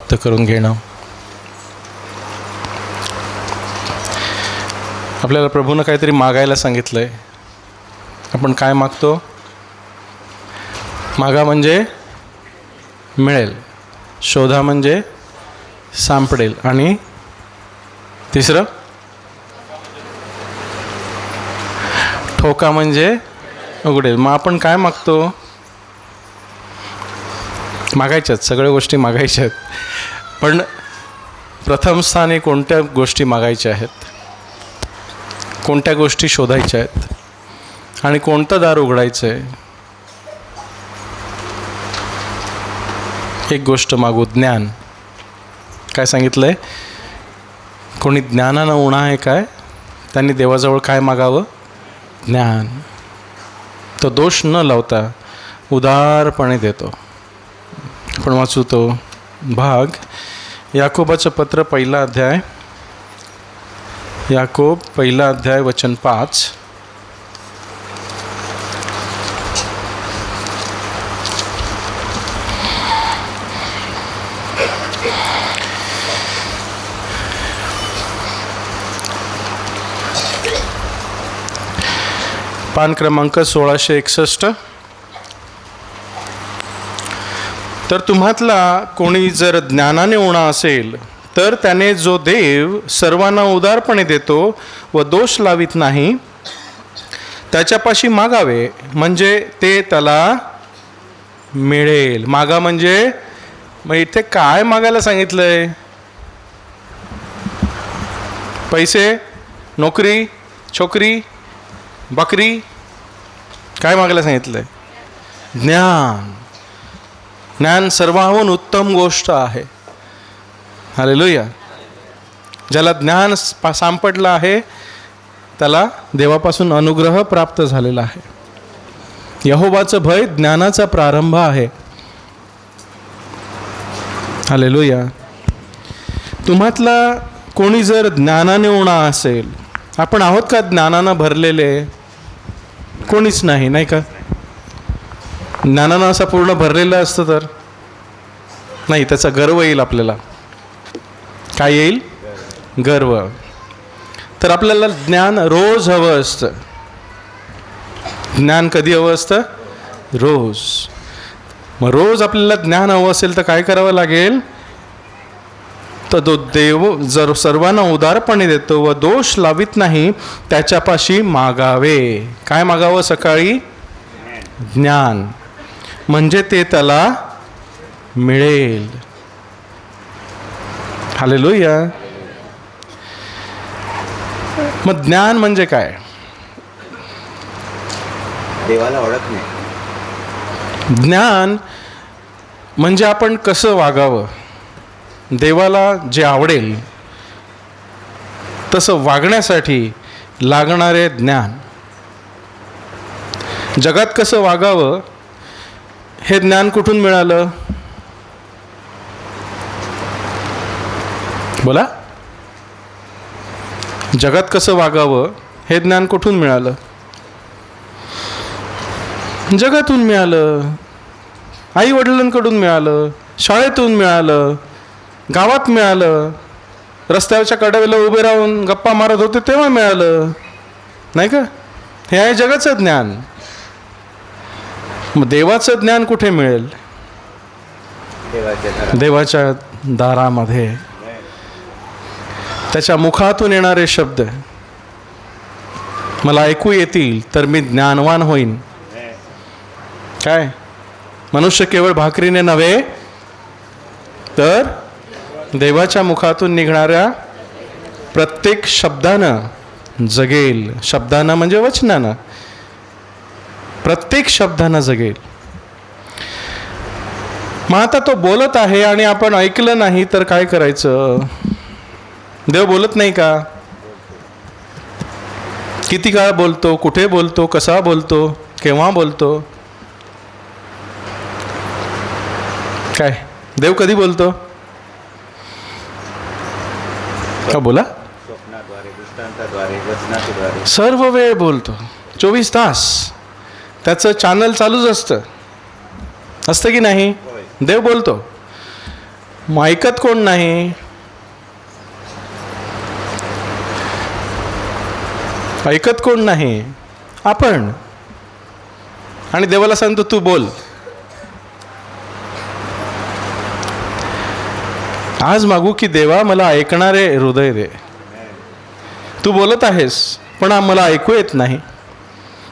प्राप्त करून घेणं. आपल्याला प्रभूनं काहीतरी मागायला सांगितलं आहे. आपण काय मागतो? मागा म्हणजे मिळेल, शोधा म्हणजे सापडेल, आणि तिसरं ठोका म्हणजे उघडेल. मग आपण काय मागतो? मागायच्यात, सगळ्या गोष्टी मागायच्या आहेत, पण प्रथम स्थानी कोणत्या गोष्टी मागायच्या आहेत, कोणत्या गोष्टी शोधायच्या आहेत, आणि कोणतं दार उघडायचं आहे? एक गोष्ट मागू, ज्ञान. काय सांगितलं आहे? कोणी ज्ञानानं उणा आहे काय, त्यांनी देवाजवळ काय मागावं? ज्ञान. तो दोष न लावता उदारपणे देतो. आपण वाचू तो भाग, याकोबाचं पत्र 1 अध्याय, याकोब 1 अध्याय वचन 5. पान क्रमांक 1661. तर तुम्हातला कोणी जर ज्ञानाने उणा असेल तर त्याने जो देव सर्वांना उदारपणे देतो व दोष लावित नाही त्याच्यापाशी मागावे, म्हणजे ते त्याला मिळेल. मागा म्हणजे, मग इथे काय मागायला सांगितलंय? पैसे, नोकरी, छोकरी, बकरी? काय मागायला सांगितलंय? ज्ञान. ज्ञान सर्वाहून उत्तम गोष्ट आहे. हालेलुया. ज्याला ज्ञान सापडलं आहे त्याला देवापासून अनुग्रह प्राप्त झालेला आहे. यहोवाचं भय ज्ञानाचा प्रारंभ आहे. हालेलुया. तुम्हातला कोणी जर ज्ञानाने उणा असेल, आपण आहोत का ज्ञानानं भरलेले? कोणीच नाही, नाही का? ज्ञानानं असं पूर्ण भरलेलं असतं तर नाही, त्याचा गर्व येईल आपल्याला. काय येईल? गर्व. तर आपल्याला ज्ञान रोज हवं असतं. ज्ञान कधी हवं असतं? रोज. मग रोज आपल्याला ज्ञान हवं असेल तर काय करावं लागेल? तर तो देव जर सर्वांना उदारपणे देतो व दोष लावित नाही त्याच्यापाशी मागावे. काय मागावं? सकाळी ज्ञान, म्हणजे ते त्याला मिळेल. हालेलुया. मग ज्ञान म्हणजे काय? देवाला ओळखणे. ज्ञान म्हणजे आपण कसं वागावं, देवाला जे आवडेल तसं वागण्यासाठी लागणारे ज्ञान. जगात कसं वागावं हे ज्ञान कुठून मिळालं? बोला. जगात कसं वागावं हे ज्ञान कुठून मिळालं? जगातून मिळालं, आई वडिलांकडून मिळालं, शाळेतून मिळालं, गावात मिळालं, रस्त्यावरच्या कडेला उभे राहून गप्पा मारत होते तेव्हा मिळालं, नाही का? हे आहे जगाचं ज्ञान. मग देवाचं ज्ञान कुठे मिळेल? देवाच्या दारामध्ये. त्याच्या मुखातून येणारे शब्द मला ऐकू येतील तर मी ज्ञानवान होईन. काय? मनुष्य केवळ भाकरीने नव्हे तर देवाच्या मुखातून निघणाऱ्या प्रत्येक शब्दानं जगेल. शब्दानं म्हणजे वचनानं. प्रत्येक शब्दानं जगेल. मग आता तो बोलत आहे आणि आपण ऐकलं नाही तर काय करायचं? देव बोलत नाही का? किती काळ बोलतो, कुठे बोलतो, कसा बोलतो, केव्हा बोलतो? काय देव कधी बोलतो? का बोला? स्वप्नाद्वारे, दृष्टांताद्वारे, वचनाद्वारे. सर्व वेळ बोलतो. 24 तास त्याचं चॅनल चालूच असतं की नाही? देव बोलतो. मग ऐकत कोण नाही? ऐकत कोण नाही? आपण. आणि देवाला सांगतो तू बोल. आज मागू की देवा मला ऐकणारे हृदय दे. तू बोलत आहेस पण मला ऐकू येत नाही.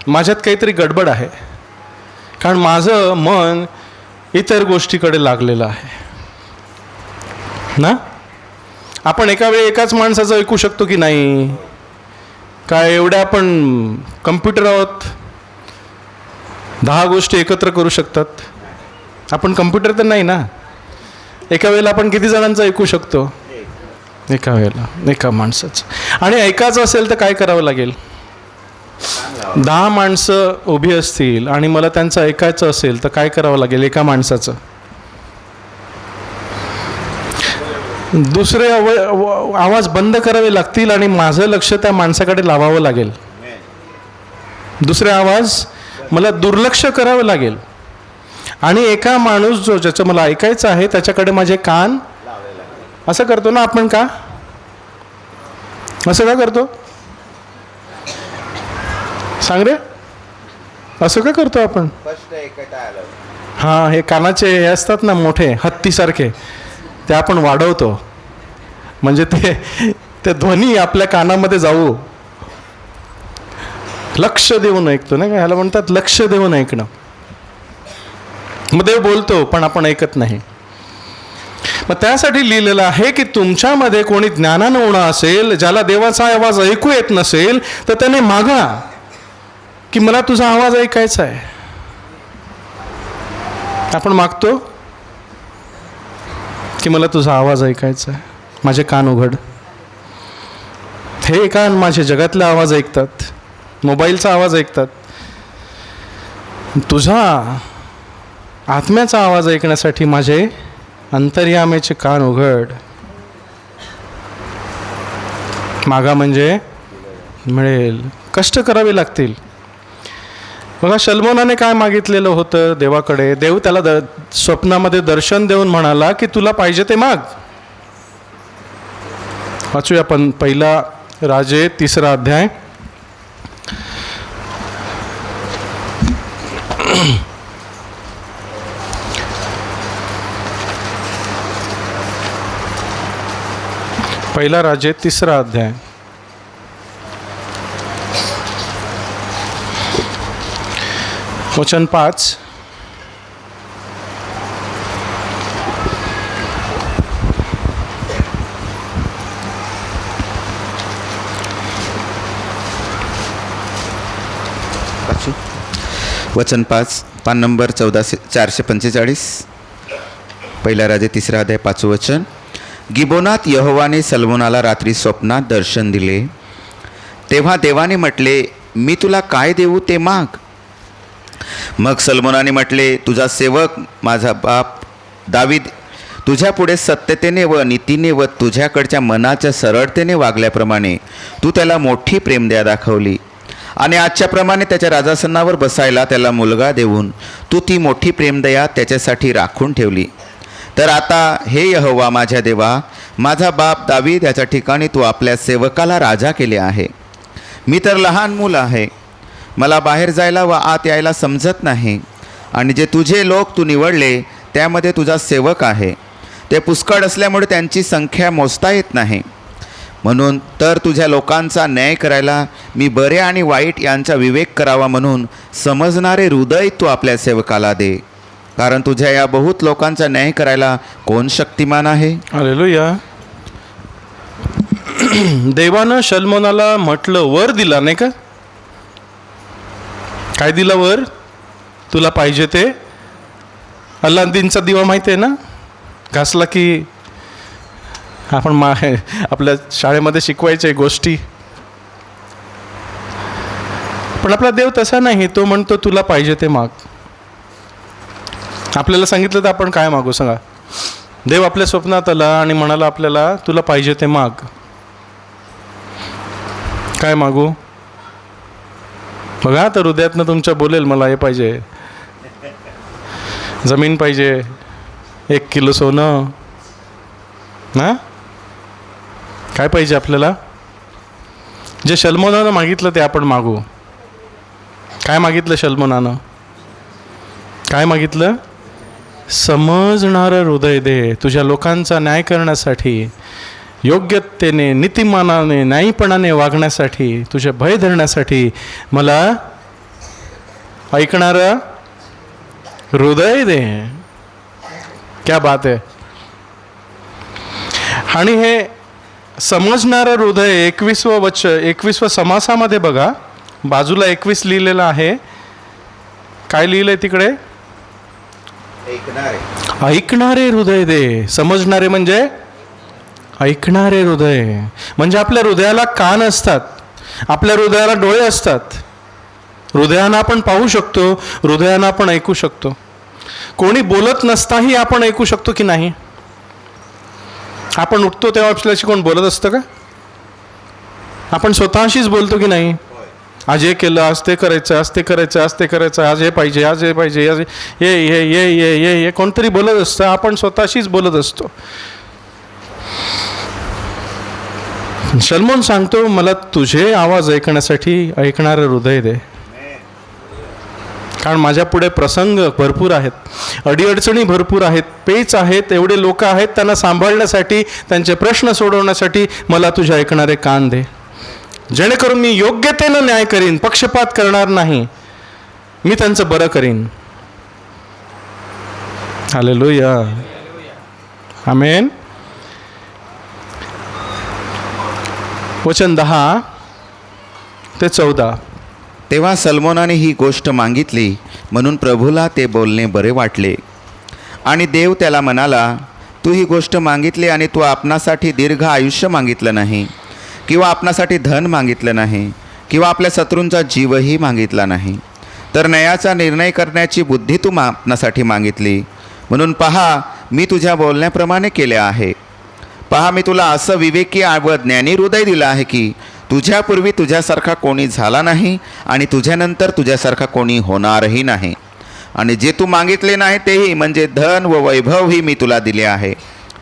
माझ्यात काहीतरी गडबड आहे, कारण माझं मन इतर गोष्टीकडे लागलेलं आहे ना. आपण एका वेळी एकाच माणसाचं ऐकू शकतो की नाही? काय एवढ्या आपण कम्प्युटर आहोत? 10 गोष्टी एकत्र करू शकतात. आपण कम्प्युटर तर नाही ना. एका वेळेला आपण किती जणांचं ऐकू शकतो? एका वेळेला एका माणसाचं. आणि ऐकायचं असेल तर काय करावं लागेल? 10 माणसं उभी असतील आणि मला त्यांचं ऐकायचं असेल तर काय करावं लागेल? एका माणसाचं दुसरे आवाज बंद करावे लागतील आणि माझं लक्ष त्या माणसाकडे लावावं लागेल. दुसरे आवाज मला दुर्लक्ष करावं लागेल. आणि एका माणूस जो ज्याचं मला ऐकायचं आहे त्याच्याकडे माझे कान. असं करतो ना आपण? का असं का करतो? सांग रे, असं का करतो आपण? हां, हे कानाचे हे असतात ना मोठे हत्तीसारखे, ते आपण वाढवतो म्हणजे ते ध्वनी आपल्या कानामध्ये जाऊ. लक्ष देऊन ऐकतो ना, ह्याला म्हणतात लक्ष देऊन ऐकणं. मग देव बोलतो पण आपण ऐकत नाही. मग त्यासाठी लिहिलेलं आहे की तुमच्यामध्ये कोणी ज्ञानानं उणा असेल, ज्याला देवाचा आवाज ऐकू येत नसेल, तर त्याने मागा की मला तुझा आवाज ऐकायचा आहे. आपण मागतो की मला तुझा आवाज ऐकायचा आहे, माझे कान उघड. हे कान माझे जगातले आवाज ऐकतात, मोबाईलचा आवाज ऐकतात. तुझा आत्म्याचा आवाज ऐकण्यासाठी माझे अंतर्यामेचे कान उघड. मागा म्हणजे मिळेल. कष्ट करावे लागतील. बघा, शल्मोनाने काय मागितलेलं होतं देवाकडे? देव त्याला स्वप्नामध्ये दर्शन देऊन म्हणाला की तुला पाहिजे ते माग. वाचूया आपण 1 राजे 3 अध्याय. पहिला राजे 3 अध्याय. वचन 5. वचन 5, पान नंबर 445. 1 राजे 3 अध्याय 5 वचन. गिबोनात यहोवाने सल्मोनाला रात्री स्वप्नात दर्शन दिले. तेव्हा देवाने म्हटले, मी तुला काय देऊ ते माग. मग सल्मोनाने म्हटले, तुझा सेवक माझा बाप दावीद तुझ्या पुढे सत्यतेने व नीतीने व तुझ्याकडच्या मनाच्या सरळतेने वागल्याप्रमाणे तू त्याला मोठी प्रेमदया दाखवली आणि आजच्याप्रमाणे त्याच्या राजासनावर बसायला त्याला मुलगा देऊन तू ती मोठी प्रेमदया त्याच्यासाठी राखून ठेवली. तर आता हे यहोवा माझ्या देवा, माझा बाप दावीद याच्या ठिकाणी तू आपल्या सेवकाला राजा केले आहे. मी तर लहान मूल आहे, मला बाहेर जायला व आत यायला समजत नाही. आणि जे तुझे लोक तू निवडले त्यामध्ये तुझा सेवक आहे, ते पुष्कळ असल्यामुळे त्यांची संख्या मोजता येत नाही. म्हणून तर तुझ्या लोकांचा न्याय करायला मी बरे आणि वाईट यांचा विवेक करावा म्हणून समजणारे हृदय तू आपल्या सेवकाला दे. कारण तुझ्या या बहुत लोकांचा न्याय करायला कोण शक्तिमान आहे? हालेलुया. देवानं शल्मोनाला म्हटलं, वर दिला नाही का? काय दिला वर? तुला पाहिजे ते. अल्लादीनचा दिवा माहिती आहे ना? घासला की आपण आपल्या शाळेमध्ये शिकवायचे गोष्टी. पण आपला देव तसा नाही. तो म्हणतो तुला पाहिजे ते माग. आपल्याला सांगितलं तर आपण काय मागू सांगा? देव आपल्या स्वप्नात आला आणि म्हणाला आपल्याला तुला पाहिजे ते माग. काय मागू? बघा, तर हृदयातनं तुमच्या बोलेल मला हे पाहिजे, जमीन पाहिजे, 1 किलो सोनं, ना? काय पाहिजे आपल्याला? जे शल्मोनानं मागितलं ते आपण मागू. काय मागितलं शल्मोनानं? काय मागितलं? समजणारं हृदय दे, तुझ्या लोकांचा न्याय करण्यासाठी, योग्यतेने, नीतिमानाने, न्यायीपणाने वागण्यासाठी, तुझे भय धरण्यासाठी मला ऐकणारं हृदय दे. क्या बात आहे. आणि हे समजणारं हृदय 21व्या समासामध्ये बघा, बाजूला 21 लिहिलेलं आहे. काय लिहिलंय तिकडे? ऐकणारे हृदय दे. समजणारे म्हणजे ऐकणारे हृदय. म्हणजे आपल्या हृदयाला कान असतात, आपल्या हृदयाला डोळे असतात, हृदयानं आपण पाहू शकतो, हृदयानं आपण ऐकू शकतो. कोणी बोलत नसताही आपण ऐकू शकतो की नाही? आपण उठतो तेव्हा आपल्याशी कोण बोलत असतं का? आपण स्वतःशीच बोलतो की नाही? आज हे केलं, आज ते करायचं, आज ते करायचं, आज ते करायचं, आज हे पाहिजे, आज हे पाहिजे, आज ये ये ये ये ये ये कोणतरी बोलत असतं, आपण स्वतःशीच बोलत असतो. शल्मोन सांगतो, मला तुझे आवाज ऐकण्यासाठी ऐकणारं हृदय दे. कारण माझ्या पुढे प्रसंग भरपूर आहेत, अडीअडचणी भरपूर आहेत, पेच आहेत, एवढे लोक आहेत, त्यांना सांभाळण्यासाठी, त्यांचे प्रश्न सोडवण्यासाठी मला तुझे ऐकणारे कान दे, जेणेकरून मी योग्यतेनं न्याय करीन, पक्षपात करणार नाही, मी त्यांचं बरं करीन. हालेलुया, आमेन. वचन 10 ते 14. तेव्हा सल्मोनाने ही गोष्ट मागितली म्हणून प्रभूला ते बोलणे बरे वाटले. आणि देव त्याला म्हणाला, तू ही गोष्ट मागितली आणि तू आपणासाठी दीर्घ आयुष्य मागितलं नाही, किंवा आपणासाठी धन मागितलं नाही, किंवा आपल्या शत्रूंचा जीवही मागितला नाही, तर न्यायाचा निर्णय करण्याची बुद्धी तू आपणासाठी मागितली. म्हणून पहा, मी तुझ्या बोलण्याप्रमाणे केले आहे. पहा, मी तुला असं विवेकी व ज्ञानी हृदय दिलं आहे की तुझ्यापूर्वी तुझ्यासारखा कोणी झाला नाही आणि तुझ्यानंतर तुझ्यासारखा कोणी होणारही नाही. आणि जे तू मागितले नाही तेही, म्हणजे धन व वैभवही मी तुला दिले आहे,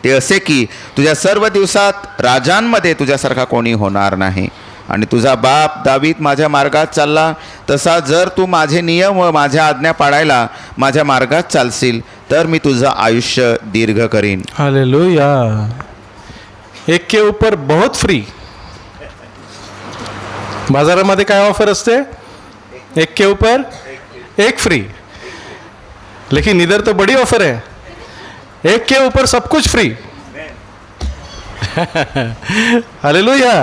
ते असे की तुझ्या सर्व दिवसात राजांमध्ये तुझ्यासारखा कोणी होणार नाही. आणि तुझा बाप दावीद माझ्या मार्गात चालला तसा जर तू माझे नियम व माझ्या आज्ञा पाळायला माझ्या मार्गात चालशील तर मी तुझं आयुष्य दीर्घ करीन. हालेलुया. एक के ऊपर बहुत फ्री. बाजारामध्ये काय ऑफर असते? एक के ऊपर एक फ्री. लेकिन इधर तो बड़ी ऑफर है, एक के ऊपर सब कुछ फ्री. हालेलुया.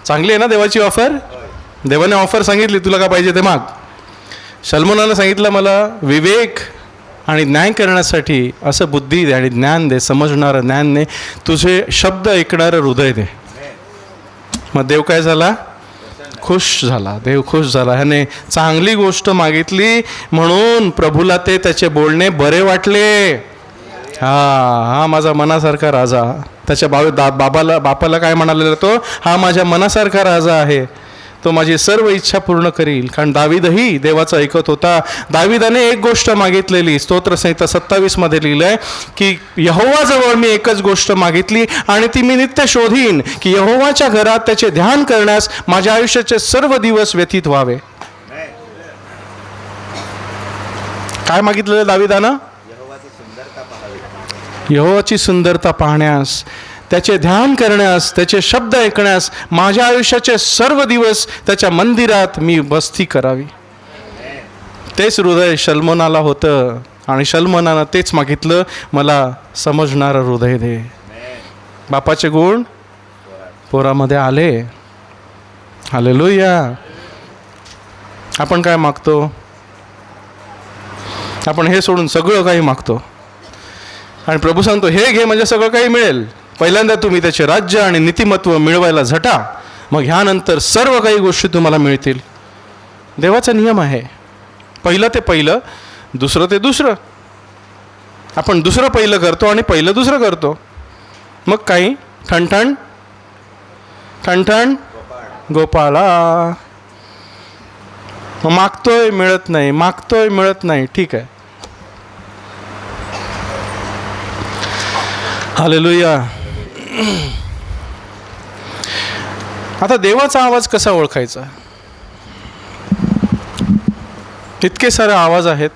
चांगली आहे ना देवाची ऑफर? देवाने ऑफर सांगितली, तुला काय पाहिजे ते माग. शल्मोनाला सांगितलं, मला विवेक आणि न्याय करण्यासाठी असं बुद्धी दे आणि ज्ञान दे, समजणारं ज्ञान दे, तुझे शब्द ऐकणारं हृदय दे. मग देव काय झाला? खुश झाला. देव खुश झाला. ह्याने चांगली गोष्ट मागितली म्हणून प्रभूला ते त्याचे बोलणे बरे वाटले. हा माझा मनासारखा राजा. त्याच्या बापाला काय म्हणालेला तो? हा माझ्या मनासारखा राजा आहे, तो माझी सर्व इच्छा पूर्ण करील. कारण दावीदही देवाचं ऐकत होता. दावीदाने एक गोष्ट मागितलेली, स्तोत्रसंहिता 27 मध्ये लिहिलंय की यहोवाजवळ मी एकच गोष्ट मागितली आणि ती मी नित्य शोधीन, की यहोवाच्या घरात त्याचे ध्यान करण्यास माझ्या आयुष्याचे सर्व दिवस व्यतीत व्हावे. काय मागितलेलं दावीदानं? यहोवाची सुंदरता पाहण्यास, त्याचे ध्यान करण्यास, त्याचे शब्द ऐकण्यास, माझ्या आयुष्याचे सर्व दिवस त्याच्या मंदिरात मी वस्ती करावी. तेच हृदय शल्मोनाला होतं आणि शल्मोनानं तेच मागितलं, मला समजणारं हृदय दे. बापाचे गुण पोरामध्ये आले. हालेलुया. आपण काय मागतो? आपण हे सोडून सगळं काही मागतो आणि प्रभू सांगतो, हे घे म्हणजे सगळं काही मिळेल. पहिल्यांदा तुम्ही त्याचे राज्य आणि नीतिमत्व मिळवायला झटा, मग ह्यानंतर सर्व काही गोष्टी तुम्हाला मिळतील. देवाचा नियम आहे, पहिलं ते पहिलं, दुसरं ते दुसरं. आपण दुसरं पहिलं करतो आणि पहिलं दुसरं करतो, मग काही ठणठण ठणठण गोपाळा. मग मागतोय मिळत नाही, मागतोय मिळत नाही. ठीक आहे. हालेलुया. आता देवाचा आवाज कसा ओळखायचा? इतके सारे आवाज आहेत.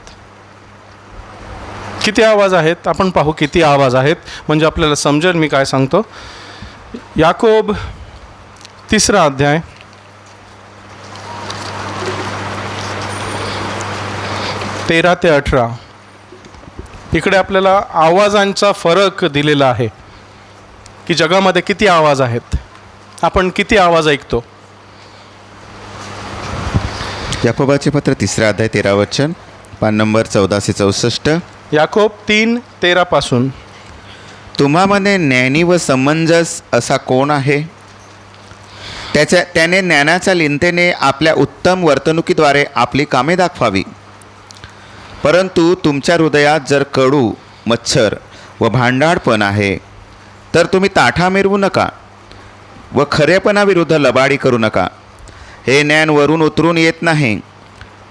किती आवाज आहेत आपण पाहू. किती आवाज आहेत म्हणजे आपल्याला समजेल मी काय सांगतो. याकोब 3 अध्याय 13 ते 18. इकडे आपल्याला आवाजांचा फरक दिलेला आहे की जगामध्ये किती आवाज आहेत, आपण किती आवाज ऐकतो. याकोबाचे पत्र 3 अध्याय 13 वचन, पान नंबर 1464. याकोब 3:13 पासून. तुम्हामध्ये ज्ञानी व समंजस असा कोण आहे? त्याने ज्ञानाच्या लिंतेने आपल्या उत्तम वर्तणुकीद्वारे आपली कामे दाखवावी. परंतु तुमच्या हृदयात जर कडू, मच्छर व भांडाडपण आहे तर तुम्ही ताठा मिरवू नका व खरेपणाविरुद्ध लबाडी करू नका. हे ज्ञान वरून उतरून येत नाही,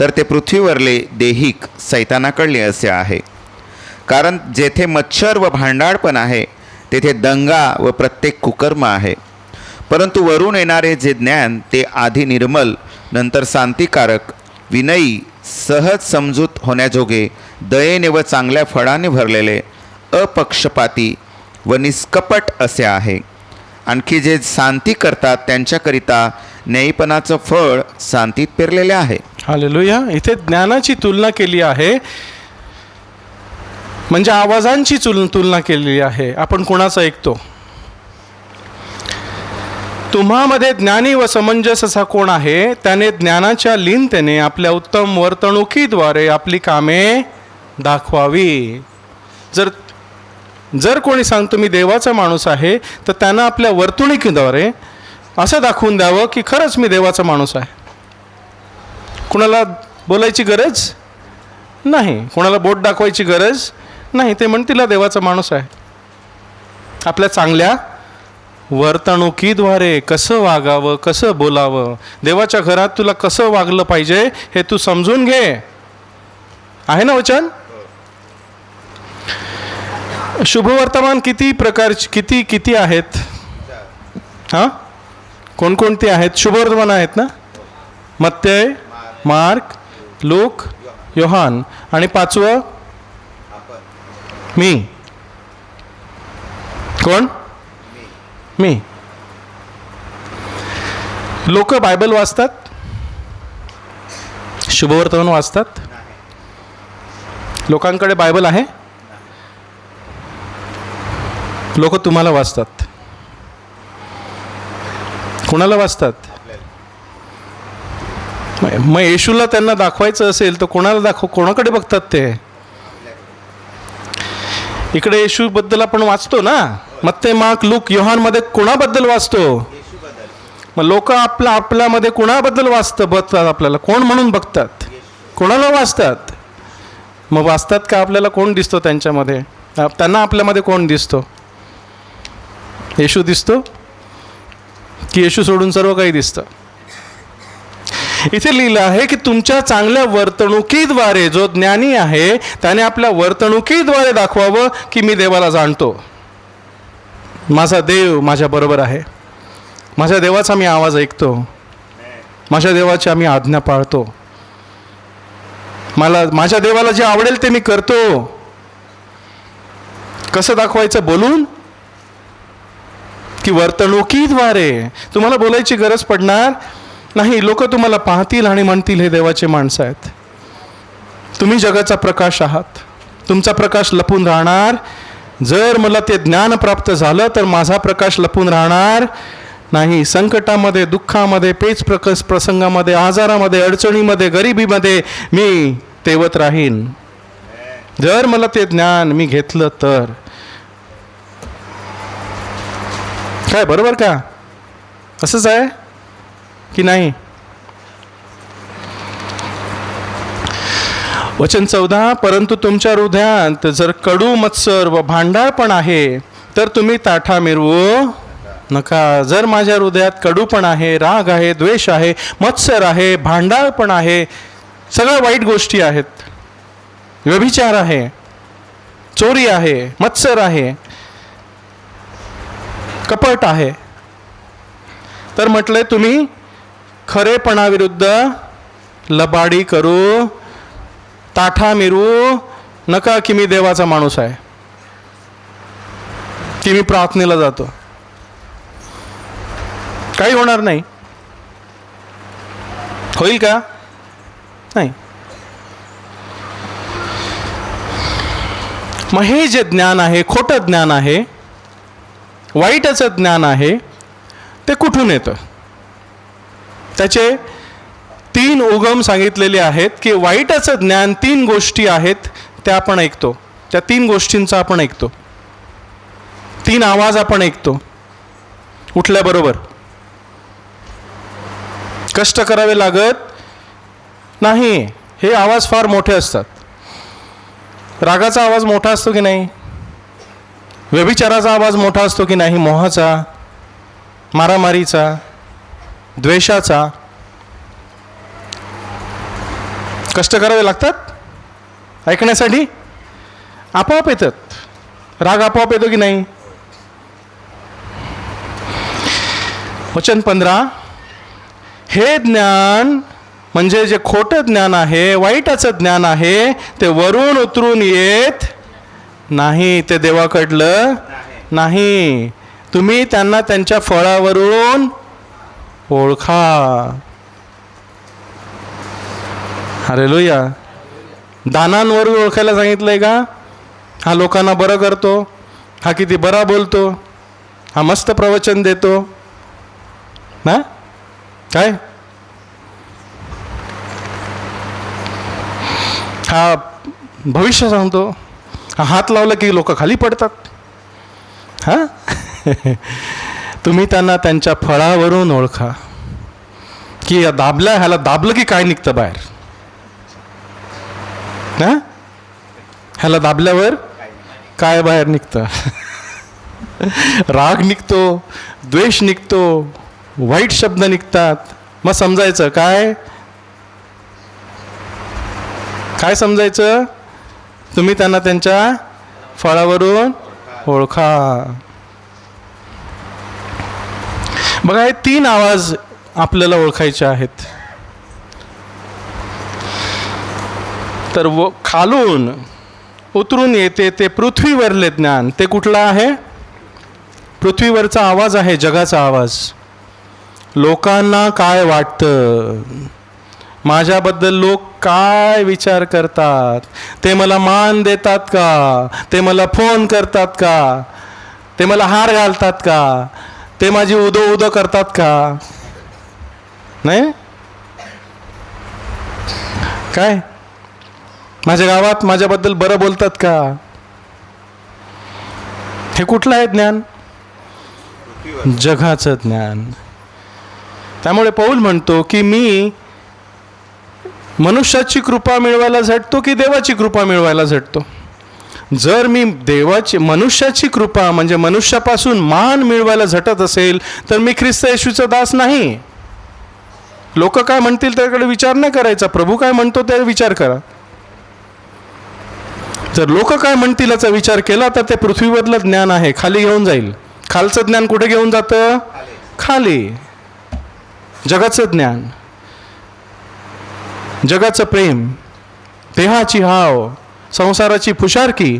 तर ते पृथ्वीवरले देहिक सैतानाकडले असे आहे. कारण जेथे मच्छर व भांडाडपण आहे तेथे दंगा व प्रत्येक कुकर्म आहे. परंतु वरून येणारे जे ज्ञान ते आधी निर्मल, नंतर शांतिकारक, विनयी, सहज समजूत होण्याजोगे, दयेने व चांगल्या फळाने भरलेले, अपक्षपाती व निष्कपट असे आहे. आणखी जे शांती करतात त्यांच्याकरिता न्यायीपणाचं फळ शांतीत पेरलेले आहे. हालेलुया. इथे ज्ञानाची तुलना केली आहे, म्हणजे आवाजांची तुलना केलेली आहे. आपण कोणाचं ऐकतो? तुम्हामध्ये ज्ञानी व समंजस असा कोण आहे? त्याने ज्ञानाच्या लीनतेने आपल्या उत्तम वर्तणुकीद्वारे आपली कामे दाखवावी. जर कोणी सांगतो मी देवाचा माणूस आहे, तर त्यानं आपल्या वर्तणुकीद्वारे असं दाखवून द्यावं की खरंच मी देवाचा माणूस आहे. कुणाला बोलायची गरज नाही, कोणाला बोट दाखवायची गरज नाही. ते म्हणतील देवाचा माणूस आहे. आपल्या चांगल्या वर्तणुकीद्वारे कसं वागावं, कसं बोलावं, देवाच्या घरात तुला कसं वागलं पाहिजे हे तू समजून घे. आहे ना वचन? शुभवर्तमान किती प्रकारची किती आहेत? हां, कोणकोणती आहेत? शुभवर्तमान आहेत ना? मत्तय, मार्क, लूक, योहान. आणि 5वं मी. कोण? मी. लोक बायबल वाचतात, शुभवर्तमान वाचतात. लोकांकडे बायबल आहे. लोक तुम्हाला वाचतात. कुणाला वाचतात? मग येशूला त्यांना दाखवायचं असेल तर कोणाकडे बघतात ते? इकडे येशूबद्दल आपण वाचतो ना, मत्ते, मार्क, लूक, योहानमध्ये कोणाबद्दल वाचतो? मग लोक आपल्यामध्ये कोणाबद्दल बघतात? आपल्याला कोण म्हणून बघतात? कोणाला वाचतात? मग वाचतात का? आपल्याला कोण दिसतो त्यांच्यामध्ये? त्यांना आपल्यामध्ये कोण दिसतो? येशू दिसतो की येशू सोडून सर्व काही दिसतं? इथे लिहिलं आहे की तुमच्या चांगल्या वर्तणुकीद्वारे जो ज्ञानी आहे त्याने आपल्या वर्तणुकीद्वारे दाखवावं की मी देवाला जाणतो, माझा देव माझ्या बरोबर आहे, माझ्या देवाचा मी आवाज ऐकतो, माझ्या देवाची आम्ही आज्ञा पाळतो, माझ्या देवाला जे आवडेल ते मी करतो. कसं दाखवायचं? बोलून की वर्तणुकीद्वारे? तुम्हाला बोलायची गरज पडणार नाही. लोक तुम्हाला पाहतील आणि म्हणतील हे देवाचे माणसं आहेत. तुम्ही जगाचा प्रकाश आहात. तुमचा प्रकाश लपून राहणार. जर मला ते ज्ञान प्राप्त झालं तर माझा प्रकाश लपून राहणार नाही. संकटामध्ये, दुःखामध्ये, पेच प्रसंगामध्ये, आजारामध्ये, अडचणीमध्ये, गरिबीमध्ये मी तेवत राहीन. जर मला ते ज्ञान मी घेतलं तर. काय बरोबर का? असंच आहे की नाही? वचन 14. परंतु तुमच्या हृदयात जर कडू, मत्सर व भांडाळपण आहे तर तुम्ही ताठा मिरवू नका. जर माझ्या हृदयात कडूपण आहे, राग आहे, द्वेष आहे, मत्सर आहे, भांडाळपण आहे, सगळ्या वाईट गोष्टी आहेत, व्यभिचार आहे, चोरी आहे, मत्सर आहे, कपट आहे. तर म्हटलंय तुम्ही खरेपणाविरुद्ध लबाडी करू, ताठा मिरू नका की मी देवाचा माणूस आहे, की मी प्रार्थनेला जातो. काही होणार नाही. होईल का? नाही. मग हे जे ज्ञान आहे, खोटं ज्ञान आहे, वाईटाचं ज्ञान आहे, ते कुठून येतं? त्याचे 3 उगम सांगितलेले आहेत की वाईटाचं ज्ञान 3 गोष्टी आहेत, त्या आपण ऐकतो. त्या 3 गोष्टींचा आपण ऐकतो. 3 आवाज आपण ऐकतो उठल्याबरोबर. कष्ट करावे लागत नाही. हे आवाज फार मोठे असतात. रागाचा आवाज मोठा असतो की नाही? व्यभिचाराचा आवाज मोठा असतो की नाही? मोहाचा, मारामारीचा, द्वेषाचा. कष्ट करावे लागतात ऐकण्यासाठी. आपोआप येतात. राग आपोआप येतो की नाही? वचन 15, हे ज्ञान म्हणजे जे खोटं ज्ञान आहे, वाईटाचं ज्ञान आहे, ते वरून उतरून येत नाही. ते देवाकडलं नाही. तुम्ही त्यांना त्यांच्या फळावरून ओळखा. हालेलुया. दानांवरून ओळखायला सांगितलंय का? हा लोकांना बरं करतो, हा किती बरा बोलतो, हा मस्त प्रवचन देतो ना, काय हा भविष्य सांगतो, हा हात लावला की लोक खाली पडतात. हा तुम्ही त्यांना त्यांच्या फळावरून ओळखा. की दाबल्या, ह्याला दाबलं की काय निघतं बाहेर? ना, ह्याला दाबल्यावर काय बाहेर निघतं? राग निघतो, द्वेष निघतो, वाईट शब्द निघतात. मग समजायचं काय? काय समजायचं? तुम्ही त्यांना त्यांच्या फळावरून ओळखा. बघा, हे 3 आवाज आपल्याला ओळखायचे आहेत. तर खालून उतरून येते ते पृथ्वीवरले ज्ञान. ते कुठलं आहे? पृथ्वीवरचा आवाज आहे, जगाचा आवाज. लोकांना काय वाटतं, माझ्याबद्दल लोक काय विचार करतात, ते मला मान देतात का, ते मला फोन करतात का, ते मला हार घालतात का, ते माझी उदो उदो करतात का? नाही काय? माझ्या गावात माझ्याबद्दल बरं बोलतात का? हे कुठलं आहे ज्ञान? जगाचं ज्ञान. त्यामुळे पौल म्हणतो की मी मनुष्याची कृपा मिळवायला झटतो की देवाची कृपा मिळवायला झटतो? जर मी मनुष्याची कृपा म्हणजे मनुष्यापासून मान मिळवायला झटत असेल तर मी ख्रिस्त येशूचा दास नाही. लोक काय म्हणतील त्याकडे विचार नाही करायचा. प्रभू काय म्हणतो ते विचार करा. जर लोक काय म्हणतील याचा विचार केला तर ते पृथ्वीवरलं ज्ञान आहे, खाली घेऊन जाईल. खालचं ज्ञान कुठे घेऊन जातं? खाली. जगाचं ज्ञान, जगाचं प्रेम, देहाची हाव, संसाराची फुशारकी.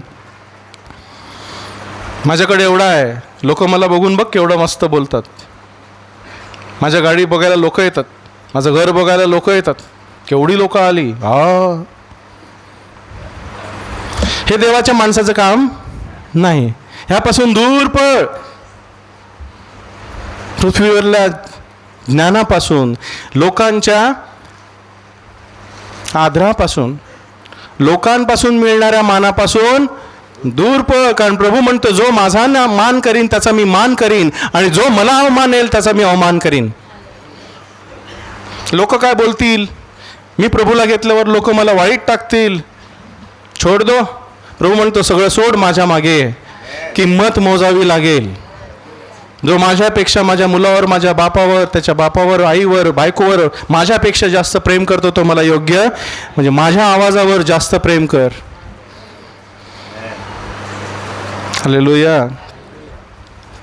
माझ्याकडे एवढा आहे, लोक मला बघून बघ केवढं मस्त बोलतात. माझ्या गाडी बघायला लोक येतात, माझं घर बघायला लोक येतात, केवढी लोक आली. हे देवाच्या माणसाचं काम नाही. ह्यापासून दूर पळ. पृथ्वीवरल्या ज्ञानापासून, लोकांच्या आदरापासून, लोकांपासून मिळणाऱ्या मानापासून दूर पळ. कारण प्रभू म्हणतो, जो माझा मान करीन त्याचा मी मान करीन, आणि जो मला अवमानेल त्याचा मी अवमान करीन. लोक काय बोलतील? मी प्रभूला घेतल्यावर लोक मला वाईट टाकतील. छोड दो. प्रभू म्हणतो, सगळं सोड, माझ्या मागे किंमत मोजावी लागेल. जो माझ्यापेक्षा माझ्या मुलावर, माझ्या बापावर, त्याच्या बापावर, आईवर, बायकोवर माझ्यापेक्षा जास्त प्रेम करतो तो मला योग्य, म्हणजे माझ्या आवाजावर जास्त प्रेम कर. हालेलुया.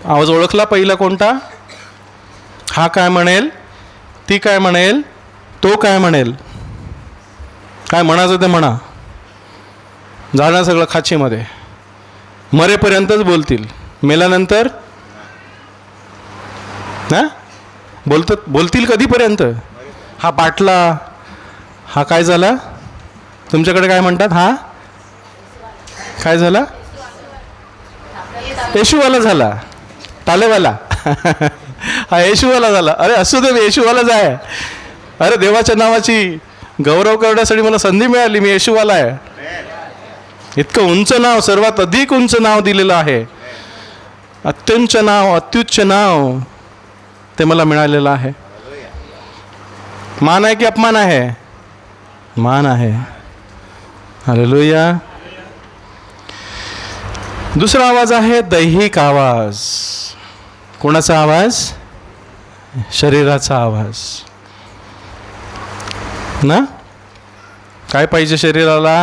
आवाज ओळखला पहिला कोणता? हा काय म्हणेल, ती काय म्हणेल, तो काय म्हणेल? काय म्हणायचं ते म्हणा. जाणार सगळं खाचीमध्ये. मरेपर्यंतच बोलतील, मेल्यानंतर ना बोलतील कधीपर्यंत? हा बाटला, हा काय झाला तुमच्याकडे, काय म्हणतात, हा काय झाला? येशूवाला झाला, टालेवाला. हा येशूवाला झाला. अरे असू दे, येशूवालाच आहे. अरे देवाच्या नावाची गौरव करण्यासाठी मला संधी मिळाली, मी येशूवाला आहे. इतकं उंच नाव, सर्वात अधिक उंच नाव दिलेलं आहे. अत्युच्च नाव, अत्युच्च नाव ते मला मिळालेलं आहे. मान आहे की अपमान आहे? मान आहे. हालेलुया. दुसरा आवाज आहे दैहिक आवाज. कोणाचा आवाज? शरीराचा आवाज ना. काय पाहिजे शरीराला?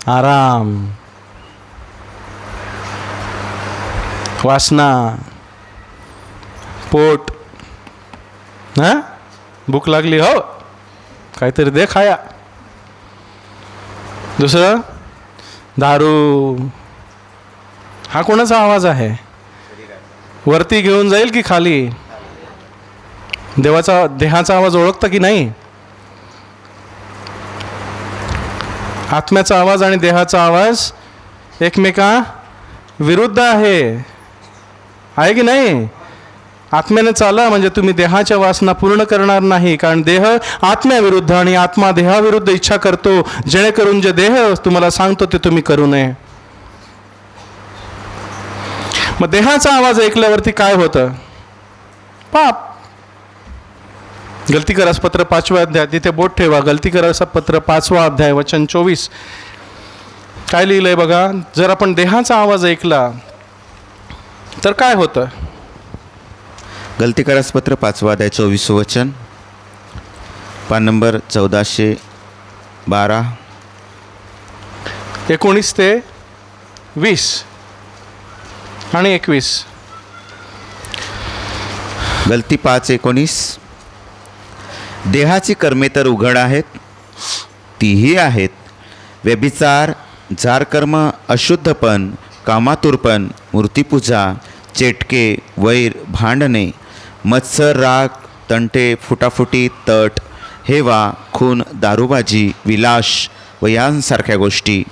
आराम, वासना, पोट, ना भूक लागली, हो काहीतरी दे खाया. दुसरं दारू. हा कोणाचा आवाज आहे? वरती घेऊन जाईल की खाली? देहाचा आवाज ओळखता की नाही? आत्म्याचा आवाज आणि देहाचा आवाज एकमेका विरुद्ध आहे की नाही? आत्म्याने चाला म्हणजे तुम्ही देहाच्या वासना पूर्ण करणार नाही, कारण देह आत्म्याविरुद्ध आणि आत्मा देहाविरुद्ध इच्छा करतो, जेणेकरून जे देह तुम्हाला सांगतो ते तुम्ही करू नये. मग देहाचा आवाज ऐकल्यावरती काय होतं? पाप. गलतीकरास पत्र 5व्या अध्याय, तिथे बोट ठेवा. गलतीकरास पत्र 5वा अध्याय वचन 24 काय लिहिलंय बघा. जर आपण देहाचा आवाज ऐकला तर काय होतं? गलतीकरास पत्र 5वा अध्याय 24 वचन, पान नंबर 1412, 19 ते 20 आणि 21. गलती 5:19. देहाची कर्मे तर उघड आहेत, तीही आहेत व्यभिचार, जारकर्म, अशुद्धपण, कामातुरपण, मूर्तिपूजा, चेटके, वैर, भांडणे, मत्सर, राग, तंटे, फुटाफुटी, तट, हेवा, खून, दारूबाजी, विलास व यांसारख्या गोष्टी.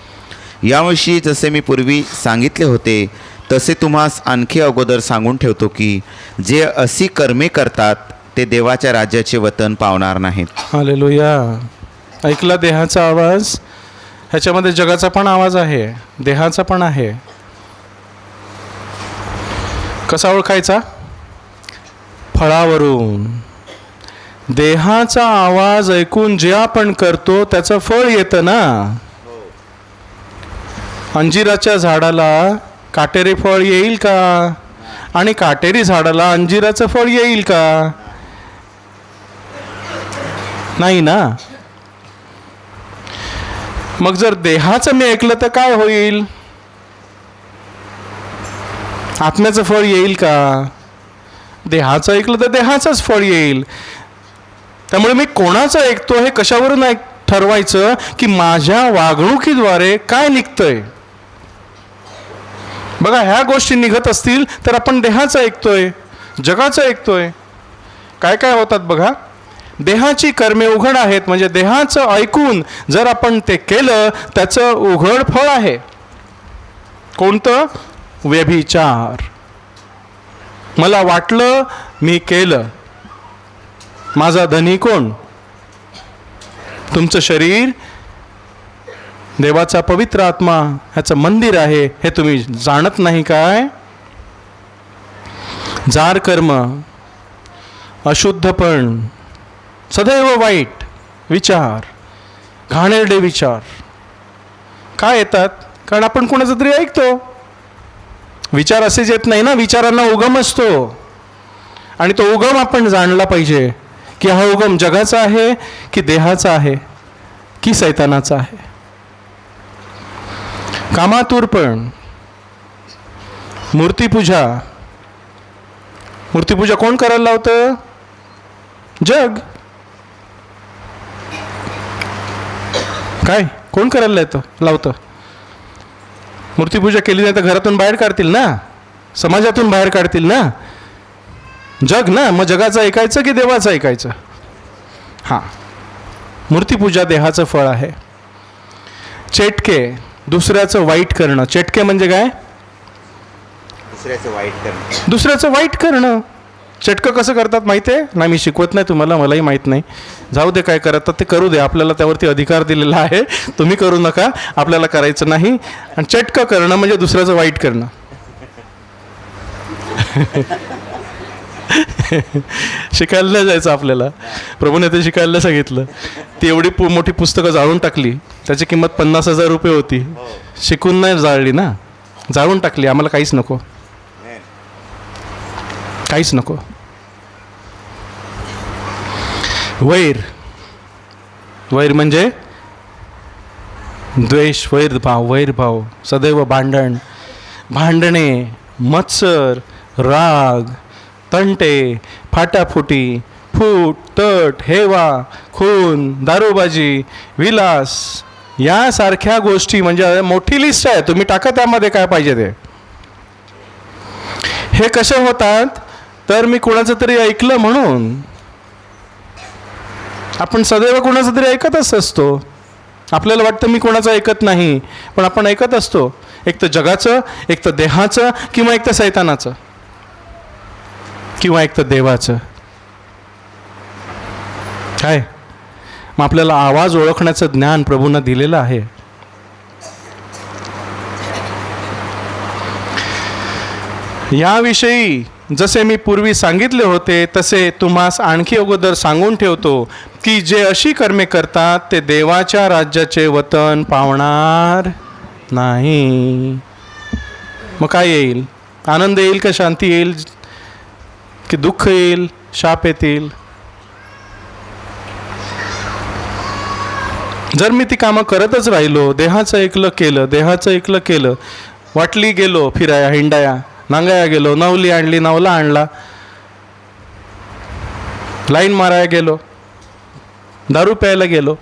याविषयी जसे मी पूर्वी सांगितले होते तसे तुम्हास आणखी अगोदर सांगून ठेवतो की जे अशी कर्मे करतात ते देवाच्या राज्याचे वतन पावणार नाहीत. हालेलुया. ऐकला देहाचा आवाज? ह्याच्यामध्ये जगाचा पण आवाज आहे, देहाचा पण आहे. कसा ओळखायचा? फळावरून. देहाचा आवाज ऐकून जे आपण करतो त्याचं फळ येतं ना. अंजिराच्या झाडाला काटेरी फळ येईल का? आणि काटेरी झाडाला अंजिराचं फळ येईल का? नाही ना. मग जर देहाचं मी ऐकलं तर काय होईल? आत्म्याचं फळ येईल का? देहाचं ऐकलं तर देहाचंच फळ येईल. त्यामुळे मी कोणाचं ऐकतो हे कशावरून ठरवायचं की माझ्या वागणुकीद्वारे काय निघतंय. बघा, ह्या गोष्टी निघत असतील तर आपण देहाचं ऐकतोय, जगाचं ऐकतोय. काय काय होतात बघा. देहाची कर्मे उघड आहेत म्हणजे देहाचं ऐकून जर आपण ते केलं त्याचं उघड फळ आहे. कोणतं? व्यभिचार. मला वाटलं, मी केलं. माझा धनी कोण? तुमचं शरीर देवाचा पवित्र आत्मा ह्याचं मंदिर आहे, हे तुम्ही जाणत नाही काय? जार कर्म, अशुद्धपण, सदैव वाईट विचार, घाणेरडे विचार काय येतात? कारण आपण कोणाचं तरी ऐकतो. विचार असेच येत नाही ना, विचारांना उगम असतो. आणि तो उगम आपण जाणला पाहिजे की हा उगम जगाचा आहे की देहाचा आहे की सैतानाचा आहे. कामातुरपण, मूर्तिपूजा, मूर्तीपूजा कोण करायला लावतं? जग. काय कोण करायला लावतं? मूर्तीपूजा केली नाही तर घरातून बाहेर काढतील ना, समाजातून बाहेर काढतील ना. जग ना. मग जगाचं ऐकायचं की देवाचं ऐकायचं? हां, मूर्तीपूजा देहाचं फळ आहे. चेटके, दुसऱ्याचं वाईट करणं. चेटके म्हणजे काय? दुसऱ्याचं वाईट करणं. चटकं कसं करतात माहिती आहे? नाही, मी शिकवत नाही तुम्हाला, मलाही माहीत नाही. जाऊ दे, काय करतात ते करू दे. आपल्याला त्यावरती अधिकार दिलेला आहे. तुम्ही करू नका, आपल्याला करायचं नाही. आणि चटकं करणं म्हणजे दुसऱ्याचं वाईट करणं. शिकायला नाही जायचं आपल्याला. प्रभूने ते शिकायला सांगितलं. ती एवढी मोठी पुस्तकं जाळून टाकली, त्याची किंमत 50,000 रुपये होती. शिकून नाही जाळली ना, जाळून टाकली. आम्हाला काहीच नको, काहीच नको. वैर, वैर म्हणजे द्वेष, वैरभाव, वैरभाव, सदैव भांडण, भांडणे, मत्सर, राग, तंटे, फाटाफुटी, फूट, तट, हेवा, खून, दारूबाजी, विलास, यासारख्या गोष्टी. म्हणजे मोठी लिस्ट आहे, तुम्ही टाका त्यामध्ये काय पाहिजे ते. हे कसे होतात? तर मी कोणाचं तरी ऐकलं म्हणून. आपण सदैव कोणाचं तरी ऐकतच असतो. आपल्याला वाटतं मी कोणाचं ऐकत नाही, पण आपण ऐकत असतो. एक तर जगाचं, एक तर देहाचं, किंवा एक तर सैतानाचं, किंवा एक तर देवाचं. काय मग आपल्याला आवाज ओळखण्याचं ज्ञान प्रभूंना दिलेलं आहे. याविषयी जसे मी पूर्वी सांगितले होते तसे तुम्हास आणखी अगोदर सांगून ठेवतो की जे अशी कर्मे करतात ते देवाच्या राज्याचे वतन पावणार नाही. मग काय येईल? आनंद येईल का शांती येईल की दुःख येईल, शाप येतील? जर मी ती कामं करतच राहिलो, देहाचं ऐकलं केलं, वाटली गेलो फिराया हिंडाया, नांगाया गेलो, नवली आणली, नवला आणला, लाईन मारायला गेलो, दारू प्यायला गेलो,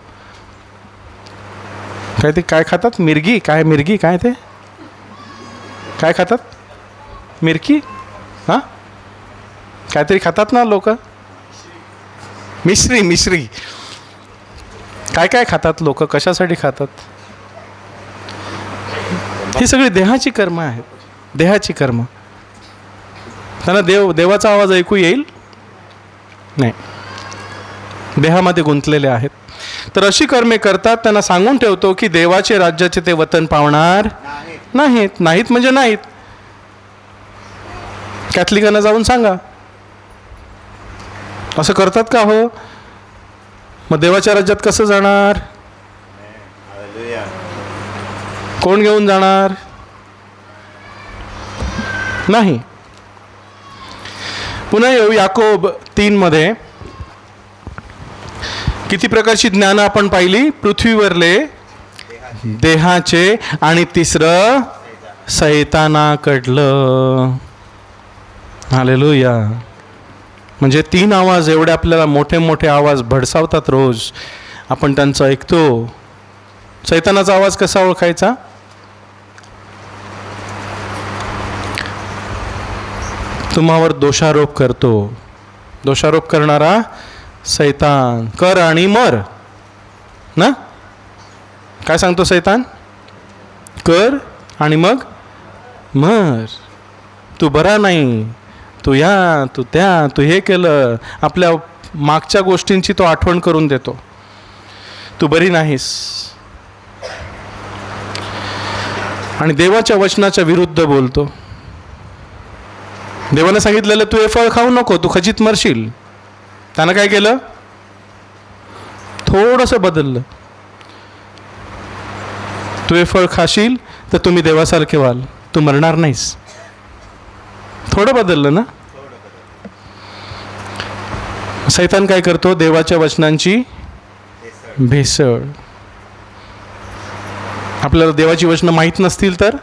काय ते काय खातात? मिरगी काय ते काय खातात? मिरकी, हां काहीतरी खातात ना लोक. मिश्री काय खातात लोक? कशासाठी खातात? ही सगळी देहाची कर्म आहेत, देहाची कर्म. त्यांना देवाचा आवाज ऐकू येईल नाही, देहामध्ये गुंतलेले आहेत. तर अशी कर्मे करतात त्यांना सांगून ठेवतो की देवाचे राज्याचे ते वतन पावणार नाहीत म्हणजे नाहीत. कॅथलिकांना जाऊन सांगा, असं करतात का हो? मग देवाच्या राज्यात कसं जाणार? कोण घेऊन जाणार? नाही. पुन्हा येऊ याकोब 3 मध्ये. किती प्रकारची ज्ञान आपण पाहिली? पृथ्वीवरले, देहाचे, आणि तिसरं सैतानाकडलं. हालेलुया. म्हणजे 3 आवाज एवढे आपल्याला मोठे मोठे आवाज भडसावतात रोज, आपण त्यांचं ऐकतो. सैतानाचा आवाज कसा ओळखायचा? तुम्हावर दोषारोप करतो. दोषारोप करणारा सैतान. कर आणि मर ना. काय सांगतो सैतान? कर आणि मग मर. तू बरा नाही, तू या, तू त्या, तू हे केलं. आपल्या मागच्या गोष्टींची तो आठवण करून देतो. तू बरी नाहीस. आणि देवाच्या वचनाच्या विरुद्ध बोलतो. देवाने सांगितलेलं तू हे फळ खाऊ नको, तू खचित मरशील. त्यानं काय केलं? थोडंसं बदललं. तू हे फळ खाशील तर तुम्ही देवासारखे व्हाल, तू मरणार नाहीस. थोडं बदललं ना. सैतान काय करतो? देवाच्या वचनांची भेसळ. आपल्याला देवाची वचनं माहीत नसतील तर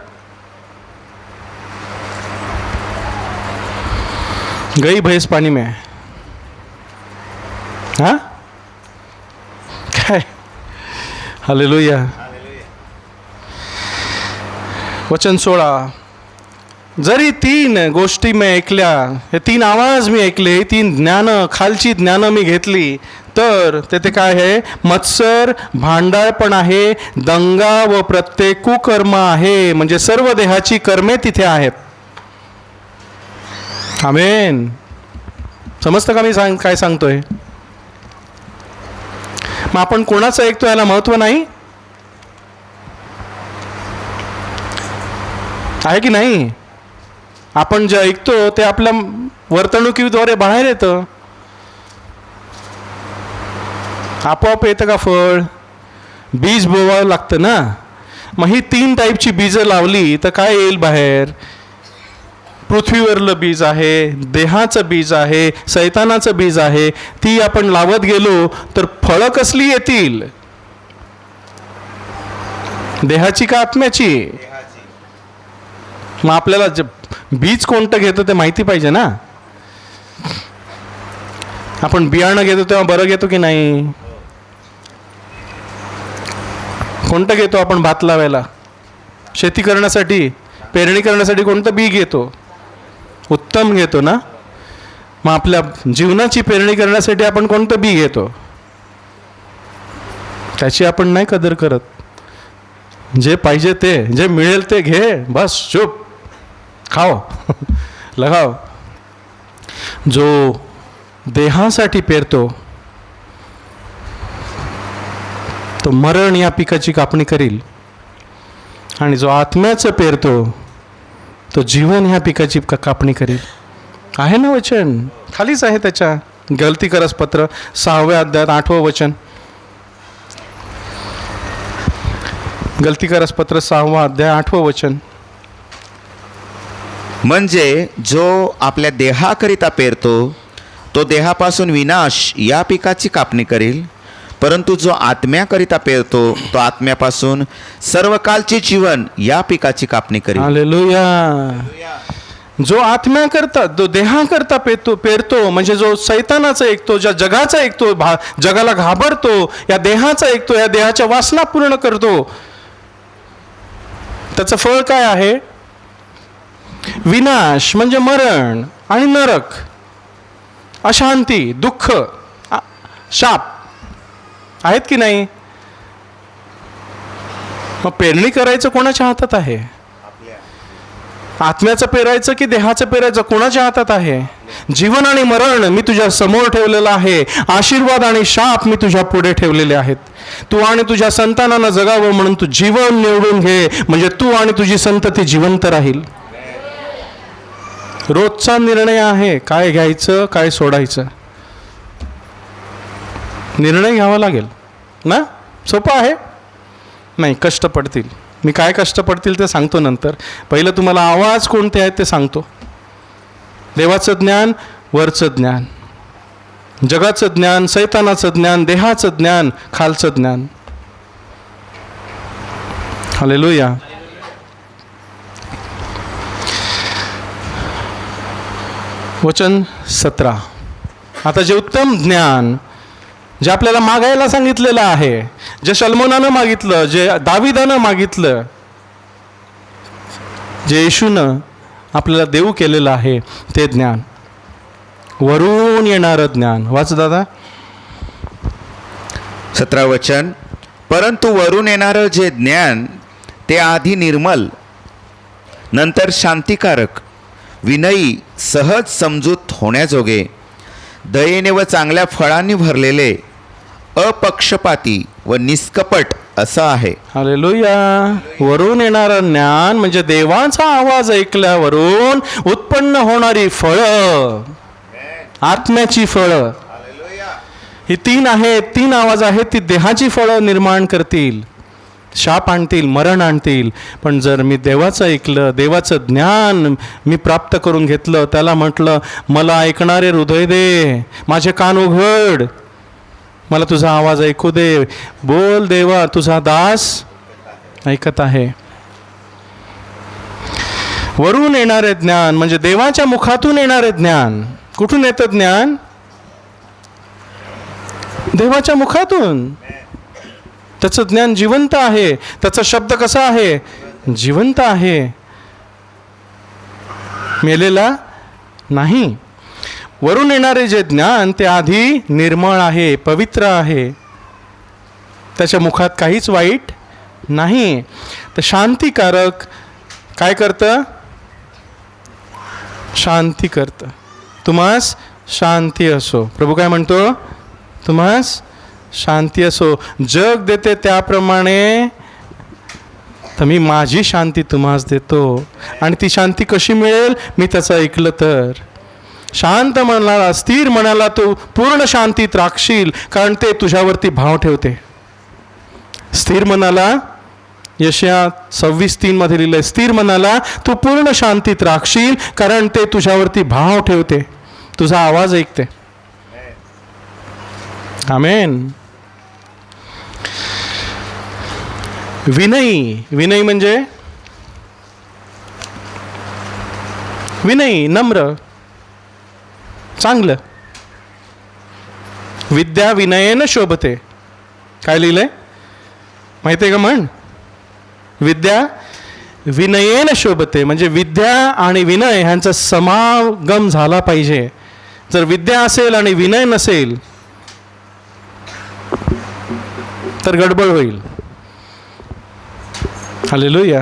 गई भैंस पाणी में. हा काय हालेलुया. वचन 16. जरी 3 गोष्टी मी ऐकल्या, हे 3 आवाज मी ऐकले, हे 3 ज्ञान, खालची ज्ञान मी घेतली, तर तेथे काय आहे? मत्सर, भांडाळपण आहे, दंगा व प्रत्येक कुकर्म आहे. म्हणजे सर्व देहाची कर्मे तिथे आहेत. आमेन. समजतं का मी काय सांगतोय? मग आपण कोणाचं ऐकतो याला महत्व नाही आहे की नाही? आपण जे ऐकतो ते आपल्या वर्तणुकीद्वारे बाहेर येतं. आपोआप येतं का फळ? बीज बोवावं लागतं ना. मग ही 3 टाईपची बीजं लावली तर काय येईल बाहेर? पृथ्वीवरलं बीज आहे, देहाचं बीज आहे, सैतानाचं बीज आहे. ती आपण लावत गेलो तर फळं कसली येतील? देहाची का आत्म्याची? मग आपल्याला बीज कोणतं घेतो ते माहिती पाहिजे ना. आपण बियाणं घेतो तेव्हा बरं घेतो की नाही? कोणतं घेतो आपण भात लावायला? शेती करण्यासाठी, पेरणी करण्यासाठी कोणतं बी घेतो? उत्तम घेतो ना. मग आपल्या जीवनाची पेरणी करण्यासाठी आपण कोणतं बी घेतो? त्याची आपण नाही कदर करत. जे पाहिजे ते, जे मिळेल ते घे, बस चुप, खाओ लगाव. जो देहासाठी पेरतो तो मरण या पिकाची कापणी करील, आणि जो आत्म्याचं पेरतो तो जीवन ह्या पिकाची कापणी करील. आहे ना वचन? खालीच आहे त्याच्या. गलतीकरस पत्र 6व्या अध्यायात 8वं वचन. गलतीकरस पत्र 6वा अध्याय 8वं वचन. म्हणजे जो आपल्या देहाकरिता पेरतो तो देहापासून विनाश या पिकाची कापणी करील, परंतु जो आत्म्याकरिता पेरतो तो आत्म्यापासून सर्वकालचे जीवन या पिकाची कापणी करील. हालेलुया. जो आत्म्याकरता, जो देहाकरता पेरतो म्हणजे जो सैतानाचा ऐकतो, ज्या जगाचा ऐकतो, जगाला घाबरतो, या देहाचा ऐकतो, या देहाच्या वासना पूर्ण करतो, त्याचं फळ काय आहे? विनाश म्हणजे मरण आणि नरक, अशांती, दुःख, शाप आहेत की नाही? मग पेरणी करायचं कोणाच्या हातात आहे? आत्म्याचं पेरायचं की देहाचं पेरायचं? कोणाच्या हातात आहे? जीवन आणि मरण मी तुझ्या समोर ठेवलेलं आहे. आशीर्वाद आणि शाप मी तुझ्या पुढे ठेवलेले आहेत. तू आणि तुझ्या संतानांना जगावं म्हणून तू जीवन निवडून घे, म्हणजे तू आणि तुझी संतती जिवंत राहील. रोजचा निर्णय आहे काय घ्यायचं, काय सोडायचं. निर्णय घ्यावा लागेल ना. सोपं आहे? नाही, कष्ट पडतील. मी काय कष्ट पडतील ते सांगतो नंतर. पहिलं तुम्हाला आवाज कोणते आहेत ते सांगतो. देवाचं ज्ञान, वरचं ज्ञान, जगाचं ज्ञान, सैतानाचं ज्ञान, देहाचं ज्ञान, खालचं ज्ञान. हालेलुया. वचन 17. आता जे उत्तम ज्ञान जे आपल्याला मागायला सांगितलेलं आहे, जे शल्मोनानं मागितलं, जे दाविदानं मागितलं, जे येशूनं आपल्याला देऊ केलेलं आहे, ते ज्ञान, वरून येणारं ज्ञान. वाच दादा. 17 वचन. परंतु वरून येणारं जे ज्ञान ते आधी निर्मल, नंतर शांतिकारक, विनयी, सहज समजूत होण्याजोगे, दयेने व चांगल्या फळांनी भरलेले, अपक्षपाती व निष्कपट असं आहे. हालेलुया. वरून येणारं ज्ञान म्हणजे देवाचा आवाज ऐकल्यावरून उत्पन्न होणारी फळं, आत्म्याची फळं. ही 3 आहेत, 3 आवाज आहेत. ती देहाची फळं निर्माण करतील, शाप आणतील, मरण आणतील. पण जर मी देवाचं ऐकलं, देवाचं ज्ञान मी प्राप्त करून घेतलं, त्याला म्हटलं मला ऐकणारे हृदय दे, माझे कान उघड, मला तुझा आवाज ऐकू दे. बोल देवा, तुझा दास ऐकत आहे. वरून येणारे ज्ञान म्हणजे देवाच्या मुखातून येणारे ज्ञान. कुठून येतं ज्ञान? देवाच्या मुखातून. त्याचं ज्ञान जिवंत आहे. त्याचा शब्द कसा आहे? जिवंत आहे, मेलेला नाही. वरून येणारे जे ज्ञान ते आधी निर्मळ आहे, पवित्र आहे. त्याच्या मुखात काहीच वाईट नाही. तर शांतिकारक काय करतं? शांती करतं. तुम्हास शांती असो. प्रभू काय म्हणतो? तुम्हास शांती असो. जग देते त्याप्रमाणे तर मी माझी शांती तुम्हास देतो. आणि ती शांती कशी मिळेल? मी त्याचं ऐकलं तर. शांत मनाला, स्थिर मनाला तू पूर्ण शांतीत राखशील, कारण ते तुझ्यावरती भाव ठेवते. स्थिर मनाला, यशया 26:3 मध्ये लिहिलंय, स्थिर मनाला तू पूर्ण शांतीत राखशील, कारण ते तुझ्यावरती भाव ठेवते, तुझा आवाज ऐकते. आमेन. विनयी. विनयी म्हणजे विनयी, नम्र, चांगलं. विद्या विनयेन शोभते. काय लिहिलंय माहिती आहे का? म्हण, विद्या विनयेन शोभते. म्हणजे विद्या आणि विनय ह्यांचा समागम झाला पाहिजे. जर विद्या असेल आणि विनय नसेल तर गडबड होईल. हालेलुया.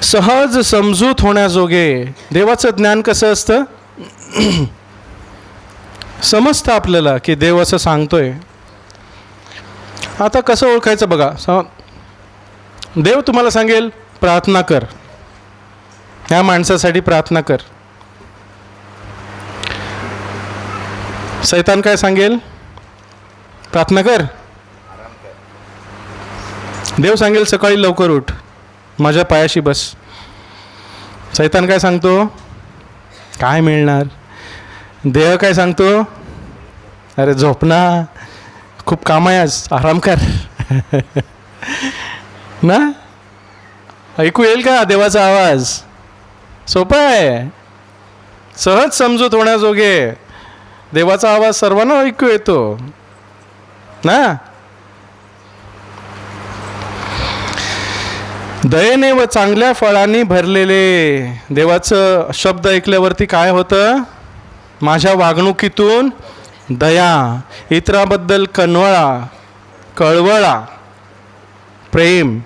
सहज समजूत होण्याजोगे. देवाचं ज्ञान कसं असतं? समजतं आपल्याला की देव असं सांगतोय. आता कसं ओळखायचं बघा. देव तुम्हाला सांगेल प्रार्थना कर, ह्या माणसासाठी प्रार्थना कर. शैतान काय सांगेल? प्रार्थना कर. देव सांगेल सकाळी लवकर उठ, माझ्या पायाशी बस. शैतान काय सांगतो? काय मिळणार? देव काय सांगतो? अरे झोप ना, खूप काम आहे आज, आराम कर. ना, ऐकू येईल का देवाचा आवाज? सोपं आहे. सहज समजूत होण्याजोगे. देवाचा आवाज सर्वांना ऐकू येतो ना. दयेने व चांगल्या फळांनी भरलेले. देवाचं शब्द ऐकल्यावरती काय होतं? माझ्या वागणुकीतून दया, इतराबद्दल कळवळा, प्रेम,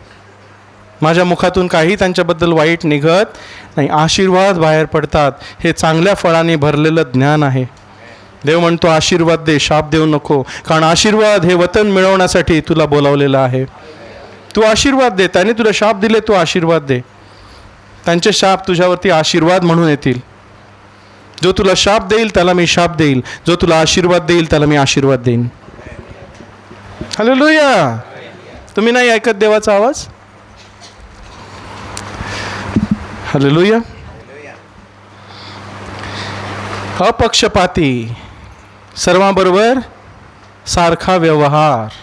माझ्या मुखातून काही त्यांच्याबद्दल वाईट निघत नाही. आशीर्वाद बाहेर पडतात. हे चांगल्या फळांनी भरलेलं ज्ञान आहे. देव म्हणतो आशीर्वाद दे, शाप देऊ नको. कारण आशीर्वाद हे वतन मिळवण्यासाठी तुला बोलावलेलं आहे. तू आशीर्वाद दे. त्याने तुला शाप दिले, तू आशीर्वाद दे. त्यांचे शाप तुझ्यावरती आशीर्वाद म्हणून येतील. जो तुला शाप देईल त्याला मी शाप देईल, जो तुला आशीर्वाद देईल त्याला मी आशीर्वाद देईन. हालेलुया. तुम्ही नाही ऐकत देवाचा आवाज? हालेलुया. अपक्षपाती, सर्वांबरोबर सारखा व्यवहार,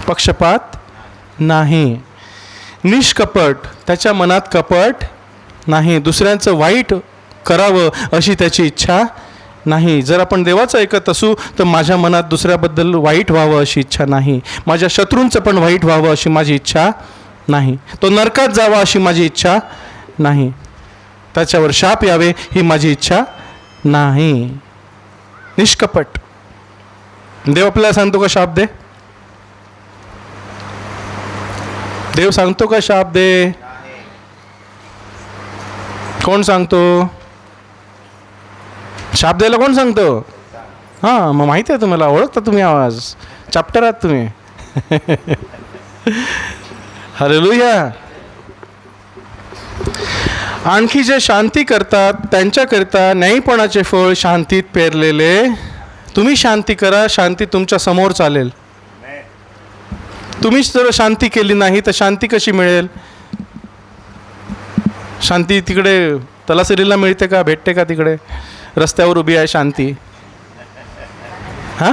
पक्षपात नाही. निष्कपट, त्याच्या मनात कपट नाही. दुसऱ्यांचं वाईट करावं अशी त्याची इच्छा नाही. जर आपण देवाचं ऐकत असू तर माझ्या मनात दुसऱ्याबद्दल वाईट व्हावं अशी इच्छा नाही. माझ्या शत्रूंचं पण वाईट व्हावं अशी माझी इच्छा नाही. तो नरकात जावा अशी माझी इच्छा नाही. त्याच्यावर शाप यावे ही माझी इच्छा नाही. निष्कपट. देव आपल्याला सांगतो का शाप दे? देव सांगतो का शाप दे? कोण सांगतो? शाप द्यायला कोण सांगतो? हां, मग माहिती आहे तुम्हाला, ओळखता तुम्ही आवाज, चॅप्टर आहात तुम्ही. हालेलुया. आणखी जे शांती करतात त्यांच्याकरिता न्यायीपणाचे फळ शांतीत पेरलेले. तुम्ही शांती करा, शांती तुमच्या समोर चालेल. तुम्हीच जर शांती केली नाही तर शांती कशी मिळेल? शांती तिकडे तलासरीला मिळते का? भेटते का? तिकडे रस्त्यावर उभी आहे शांती? हां,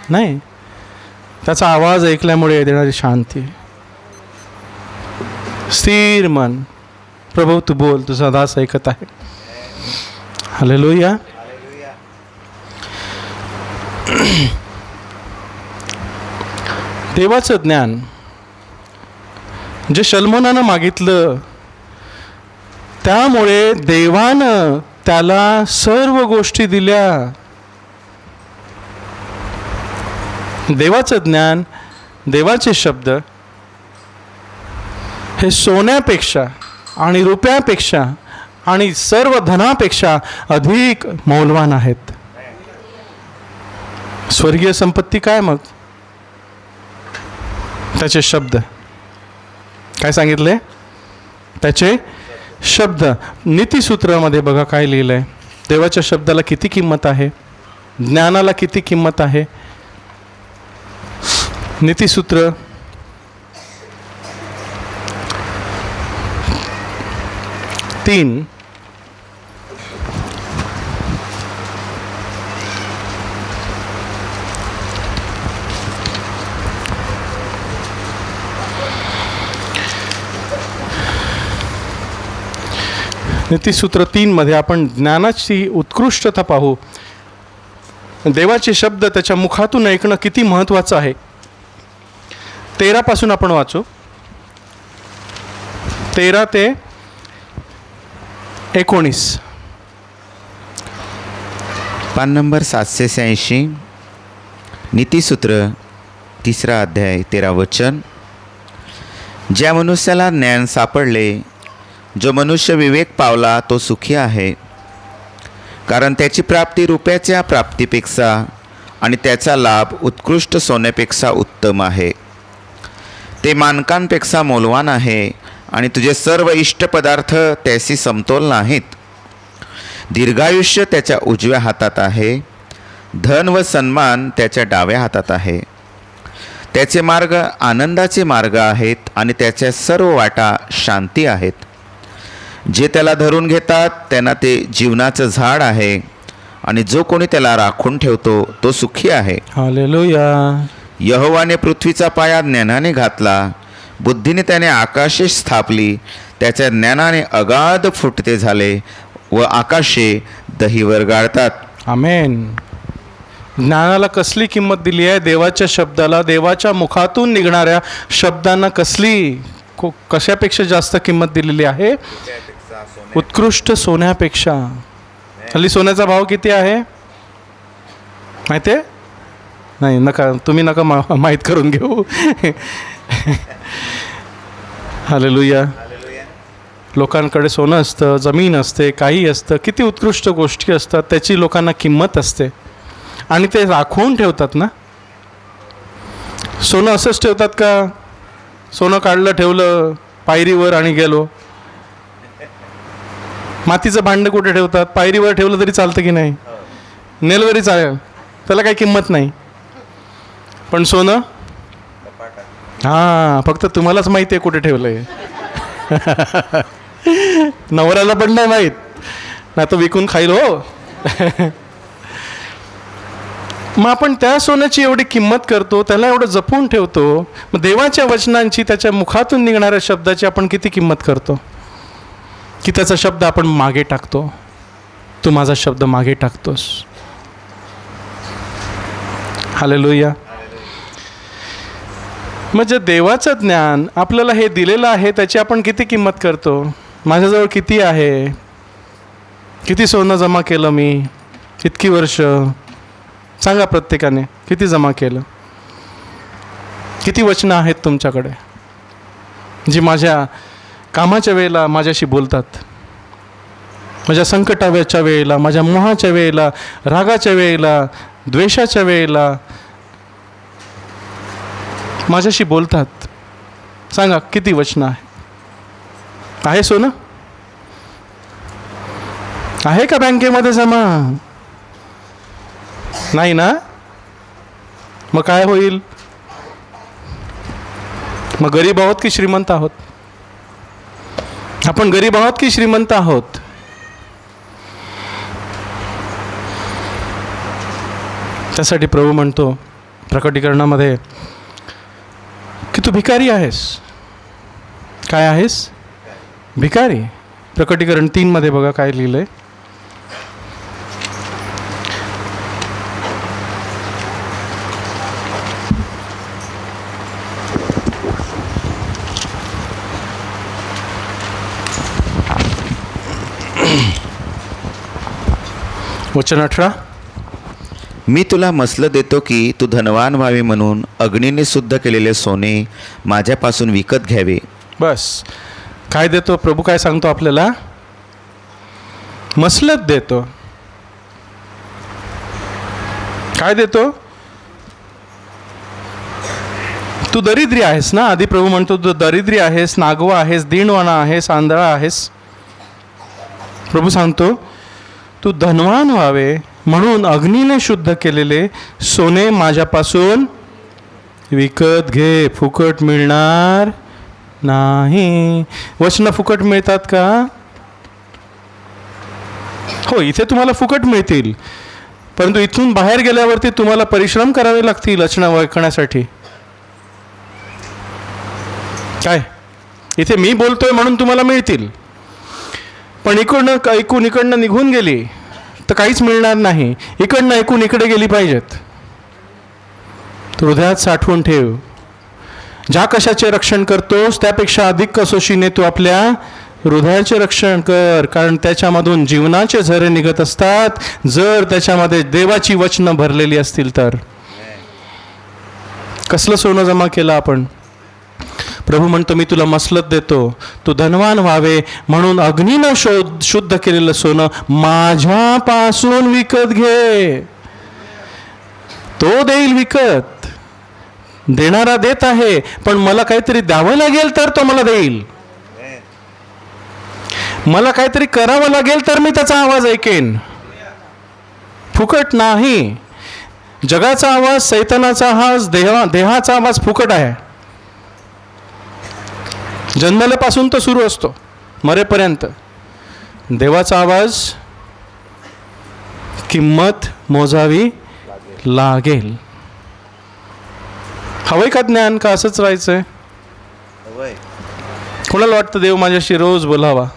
नाही. त्याचा आवाज ऐकल्यामुळे देणारी शांती. स्थिर मन. प्रभू तू बोल, तुझा दास ऐकत आहे. हालेलुया. देवाचं ज्ञान जे शल्मोनानं मागितलं, त्यामुळे देवानं त्याला सर्व गोष्टी दिल्या. देवाचं ज्ञान, देवाचे शब्द हे सोन्यापेक्षा आणि रुपयापेक्षा आणि सर्व धनापेक्षा अधिक मौल्यवान आहेत. स्वर्गीय संपत्ती काय मग? त्याचे शब्द. काय सांगितले? त्याचे शब्द. नीतिसूत्रामध्ये बघा काय लिहिलं आहे. देवाच्या शब्दाला किती किंमत आहे, ज्ञानाला किती किंमत आहे. नीतिसूत्र 3 नीतिसूत्र 3 मध्ये आपण ज्ञानाची उत्कृष्टता पाहू. देवाचे शब्द त्याच्या मुखातून ऐकणं किती महत्त्वाचं आहे. 13 पासून आपण वाचू. 13 ते 19. पान नंबर 786. नीतिसूत्र 3 अध्याय 13 वचन. ज्या मनुष्याला ज्ञान सापडले, जो मनुष्य विवेक पावला, तो सुखी आहे, कारण त्याची प्राप्ती रुपयाच्या प्राप्तीपेक्षा आणि त्याचा लाभ उत्कृष्ट सोन्यापेक्षा उत्तम आहे. ते मानकांपेक्षा मौल्यवान आहे आणि तुझे सर्व इष्ट पदार्थ त्याशी समतोल नाहीत. दीर्घायुष्य त्याच्या उजव्या हातात आहे, धन व सन्मान त्याच्या डाव्या हातात आहे. त्याचे मार्ग आनंदाचे मार्ग आहेत आणि त्याच्या सर्व वाटा शांती आहेत. जे त्याला धरून घेतात त्यांना ते जीवनाचं झाड आहे आणि जो कोणी त्याला राखून ठेवतो तो सुखी आहे. हालेलुया. यहोवाने पृथ्वीचा पाया ज्ञानाने घातला, बुद्धीने त्याने आकाशे स्थापली. त्याच्या ज्ञानाने अगाध फुटते झाले व आकाशे दहीवर गाळतात. आमेन. ज्ञानाला कसली किंमत दिली आहे? देवाच्या शब्दाला, देवाच्या मुखातून निघणाऱ्या शब्दांना कशापेक्षा जास्त किंमत दिलेली आहे? उत्कृष्ट सोन्यापेक्षा. हल्ली सोन्याचा भाव किती आहे माहिती आहे? नाही, नका तुम्ही नका माहीत करून घेऊ. हालेलुया. लोकांकडे सोनं असतं, जमीन असते, काही असतं, किती उत्कृष्ट गोष्टी असतात, त्याची लोकांना किंमत असते आणि ते राखून ठेवतात ना. सोनं असंच ठेवतात का? सोनं काढलं, ठेवलं पायरीवर आणि गेलो. मातीचं भांडं कुठे ठेवतात? पायरीवर ठेवलं तरी चालतं की नाही? नेलवरी चालेल, त्याला काही किंमत नाही. पण सोनं हां, फक्त तुम्हालाच माहिती आहे कुठे ठेवलं आहे. नवऱ्याला पण नाही माहीत, ना तो विकून खाईल हो. मग आपण त्या सोन्याची एवढी किंमत करतो, त्याला एवढं जपून ठेवतो. मग देवाच्या वचनांची, त्याच्या मुखातून निघणाऱ्या शब्दाची आपण किती किंमत करतो? की त्याचा शब्द आपण मागे टाकतो. तू माझा शब्द मागे टाकतोस. हालेलुया. म्हणजे देवाचं ज्ञान आपल्याला हे दिलेलं आहे, त्याची आपण किती किंमत करतो? माझ्याजवळ किती आहे? किती सोनं जमा केलं मी इतकी वर्ष? सांगा प्रत्येकाने किती जमा केलं? किती वचनं आहेत तुमच्याकडे जी माझ्या कामाच्या वेळेला माझ्याशी बोलतात, माझ्या संकटाच्या वेळेला, माझ्या मोहाच्या वेळेला, रागाच्या वेळेला, द्वेषाच्या वेळेला माझ्याशी बोलतात? सांगा किती वचनं आहे सोनं? आहे का बँकेमध्ये जमा? नाही ना. मग काय होईल? मग गरीब आहोत की श्रीमंत आहोत? आपण गरीब आहोत की श्रीमंत आहोत? त्यासाठी प्रभू म्हणतो प्रकटीकरणामध्ये की तू भिकारी आहेस. काय आहेस? भिकारी. प्रकटीकरण 3 मध्ये बघा काय लिहिलंय. वचन 18. मी तुला मसलं देतो की तू धनवान व्हावे म्हणून अग्नीने शुद्ध केलेले सोने माझ्यापासून विकत घ्यावे. बस. काय देतो प्रभू? काय सांगतो आपल्याला? मसलत देतो. काय देतो? तू दरिद्री आहेस ना. आधी प्रभू म्हणतो तू दरिद्री आहेस, नागवा आहेस, दीनवाना आहेस, आंधळा आहेस. प्रभू सांगतो तू धनवान व्हावे म्हणून अग्नीने शुद्ध केलेले सोने माझ्यापासून विकत घे. फुकट मिळणार नाही. वचनं फुकट मिळतात का? हो, इथे तुम्हाला फुकट मिळतील, परंतु इथून बाहेर गेल्यावरती तुम्हाला परिश्रम करावे लागतील वचनं ऐकण्यासाठी. काय? इथे मी बोलतोय म्हणून तुम्हाला मिळतील, पण इकडनं ऐकून इकडनं निघून गेली तर काहीच मिळणार नाही. इकडनं ऐकून इकडे गेली पाहिजेत. तू हृदयात साठवून ठेव. ज्या कशाचे रक्षण करतोस त्यापेक्षा अधिक कसोशीने तू आपल्या हृदयाचे रक्षण कर, कारण त्याच्यामधून जीवनाचे झरे निघत असतात जर त्याच्यामध्ये देवाची वचनं भरलेली असतील तर. कसलं सोनं जमा केलं आपण? प्रभू म्हणतो मी तुला मसलत देतो, तू धनवान व्हावे म्हणून अग्नीनं शुद्ध केलेलं सोनं माझ्यापासून विकत घे. तो देईल विकत. देणारा देत आहे, पण मला काहीतरी द्यावं लागेल तर तो मला देईल. मला काहीतरी करावं लागेल तर मी त्याचा आवाज ऐकेन. फुकट नाही. जगाचा आवाज, सैतानाचा आवाज, देहाचा आवाज फुकट आहे. जन्मल्यापासून तो सुरू असतो मरेपर्यंत. देवाचा आवाज किंमत मोजावी लागेल. हवंय का ज्ञान, का असंच राहायचंय? कोणाला वाटतं देव माझ्याशी रोज बोलावा?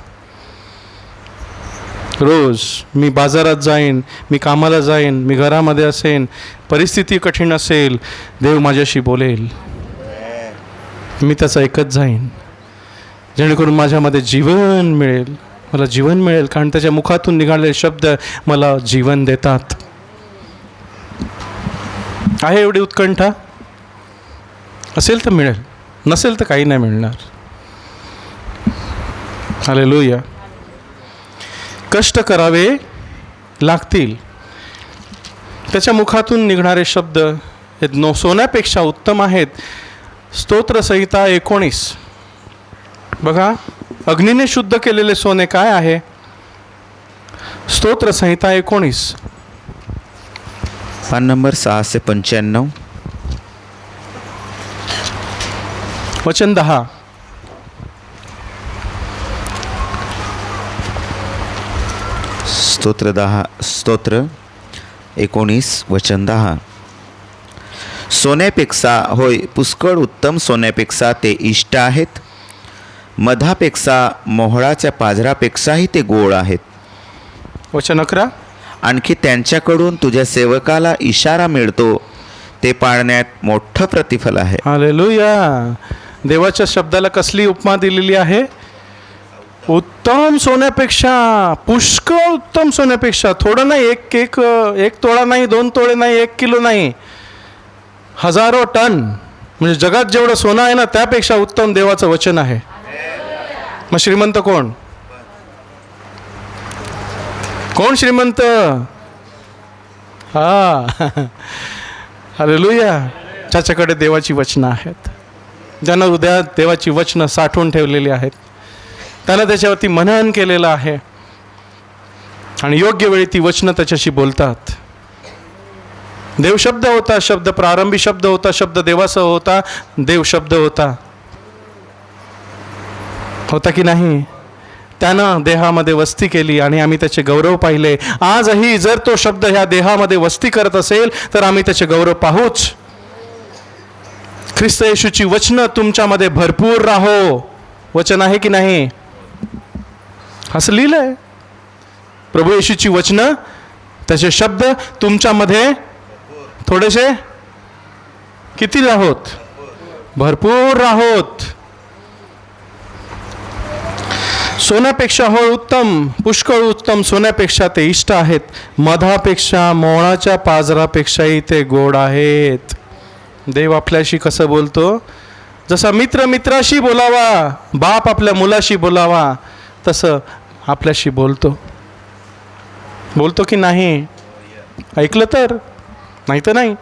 रोज मी बाजारात जाईन, मी कामाला जाईन, मी घरामध्ये असेन, परिस्थिती कठीण असेल, देव माझ्याशी बोलेल. मी त्याचं ऐकत जाईन जेणेकरून माझ्यामध्ये जीवन मिळेल. मला जीवन मिळेल कारण त्याच्या मुखातून निघालेले शब्द मला जीवन देतात. आहे एवढी उत्कंठा? असेल तर मिळेल, नसेल तर काही नाही मिळणार. हालेलुया. कष्ट करावे लागतील. त्याच्या मुखातून निघणारे शब्द हे सोन्यापेक्षा उत्तम आहेत. स्तोत्रसंहिता 19. बघा, अग्नीने शुद्ध केलेले सोने काय आहे? स्तोत्रसंहिता 19 पान नंबर 695 वचन 10. स्तोत्र 19 वचन 10. सोन्यापेक्षा, होय पुष्कळ उत्तम सोन्यापेक्षा ते इष्ट आहेत, मधापेक्षा मोहळाच्या पाझरापेक्षाही ते गोड आहेत. वचन 11. आणखी त्यांच्याकडून तुझ्या सेवकाला इशारा मिळतो, ते पाळण्यात मोठं प्रतिफल आहे. हालेलुया. देवाच्या शब्दाला कसली उपमा दिलेली आहे? उत्तम सोन्यापेक्षा, पुष्कळ उत्तम सोन्यापेक्षा. थोडं नाही, एक तोळा नाही, 2 तोळे नाही, 1 किलो नाही, हजारो टन. म्हणजे जगात जेवढं सोनं आहे ना त्यापेक्षा उत्तम देवाचं वचन आहे. मग श्रीमंत कोण? कोण श्रीमंत? हालेलुया. ज्याच्याकडे देवाची वचनं आहेत, ज्यांना हृदयात देवाची वचनं साठवून ठेवलेली आहेत, त्यानं त्याच्यावरती मनन केलेलं आहे आणि योग्य वेळी ती वचनं त्याच्याशी बोलतात. देव शब्द होता, शब्द प्रारंभी शब्द होता, शब्द देवासह होता, देव शब्द होता. होता की नाही? त्यानं देहामध्ये वस्ती केली आणि आम्ही त्याचे गौरव पाहिले. आजही जर तो शब्द ह्या देहामध्ये वस्ती करत असेल तर आम्ही त्याचे गौरव पाहूच. ख्रिस्त येशूची वचनं तुमच्यामध्ये भरपूर राहो. वचन आहे की नाही? असं लिहिलंय. प्रभू येशूची वचनं, त्याचे शब्द तुमच्यामध्ये थोडेसे किती राहोत? भरपूर राहोत. सोन्यापेक्षा होळ उत्तम, पुष्कळ उत्तम सोन्यापेक्षा ते इष्ट आहेत, मधापेक्षा मोहळाच्या पाजरापेक्षाही ते गोड आहेत. देव आपल्याशी कसं बोलतो? जसा मित्र मित्राशी बोलावा, बाप आपल्या मुलाशी बोलावा, तसं आपल्याशी बोलतो. बोलतो की नाही? ऐकलं तर, नाही तर नाही.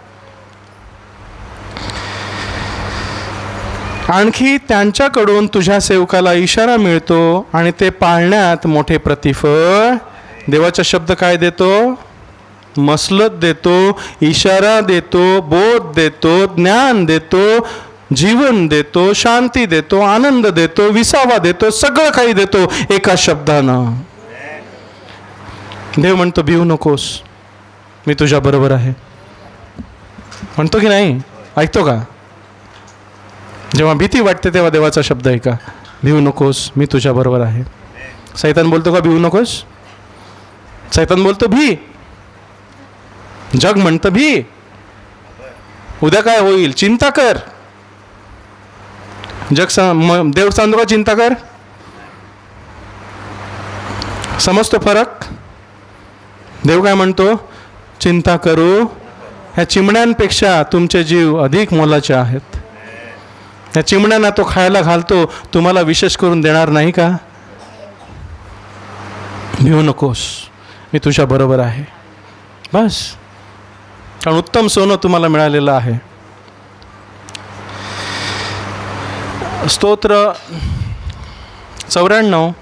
आणखी त्यांच्याकडून तुझ्या सेवकाला इशारा मिळतो आणि ते पाळण्यात मोठे प्रतिफळ. देवाचा शब्द काय देतो? मसलत देतो, इशारा देतो, बोध देतो, ज्ञान देतो, जीवन देतो, शांती देतो, आनंद देतो, विसावा देतो, सगळं काही देतो एका शब्दानं. देव म्हणतो भिवू नकोस, मी तुझ्या बरोबर आहे. म्हणतो की नाही? ऐकतो का? जेव्हा भीती वाटते तेव्हा देवाचा शब्द ऐका, भिवू नकोस, मी तुझ्या बरोबर आहे. सैतान बोलतो का भिवू नकोस? सैतान बोलतो भी. जग म्हणतं भी, उद्या काय होईल चिंता कर. देव सांगतो का चिंता कर? समजतो फरक? देव काय म्हणतो? चिंता करू, ह्या चिमण्यांपेक्षा तुमचे जीव अधिक मोलाचे आहेत. ह्या चिमण्यांना तो खायला घालतो, तुम्हाला विशेष करून देणार नाही का? भिवू नकोस, मी तुझ्या बरोबर आहे. बस, कारण उत्तम सोनं तुम्हाला मिळालेलं आहे. स्तोत्र 94.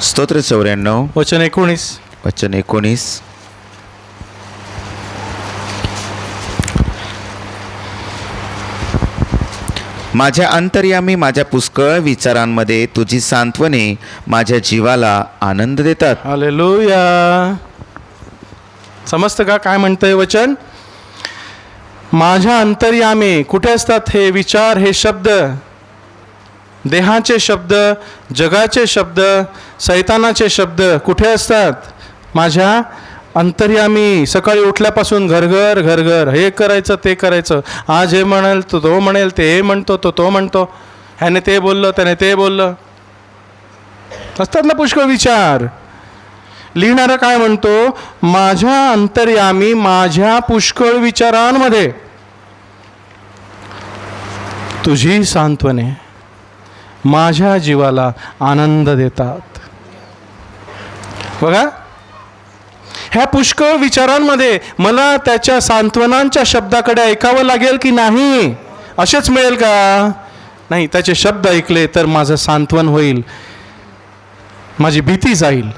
स्तोत्र 94 वचन 19. वचन 19. माझ्या अंतर्यामी माझ्या पुष्कळ विचारांमध्ये तुझी सांत्वने माझ्या जीवाला आनंद देतात. हालेलुया. समजतं का काय म्हणतंय वचन? माझ्या अंतर्यामी. कुठे असतात हे विचार, हे शब्द? देहाचे शब्द, जगाचे शब्द, सैतानाचे शब्द कुठे असतात? माझ्या अंतर्यामी. सकाळी उठल्यापासून घरघर घरघर, हे करायचं ते करायचं, आज हे म्हणेल तो म्हणेल, ते हे म्हणतो तो म्हणतो, ह्याने ते बोललं त्याने ते बोललं. असतात ना पुष्कळ विचार. लिहिणारा काय म्हणतो? माझ्या अंतर्यामी माझ्या पुष्कळ विचारांमध्ये तुझी सांत्वने माझ्या जीवाला आनंद देतात. बघा, ह्या पुष्कळ विचारांमध्ये मला त्याच्या सांत्वनांच्या शब्दाकडे ऐकावं लागेल की नाही? असेच मिळेल का? नाही, त्याचे शब्द ऐकले तर माझं सांत्वन होईल, माझी भीती जाईल,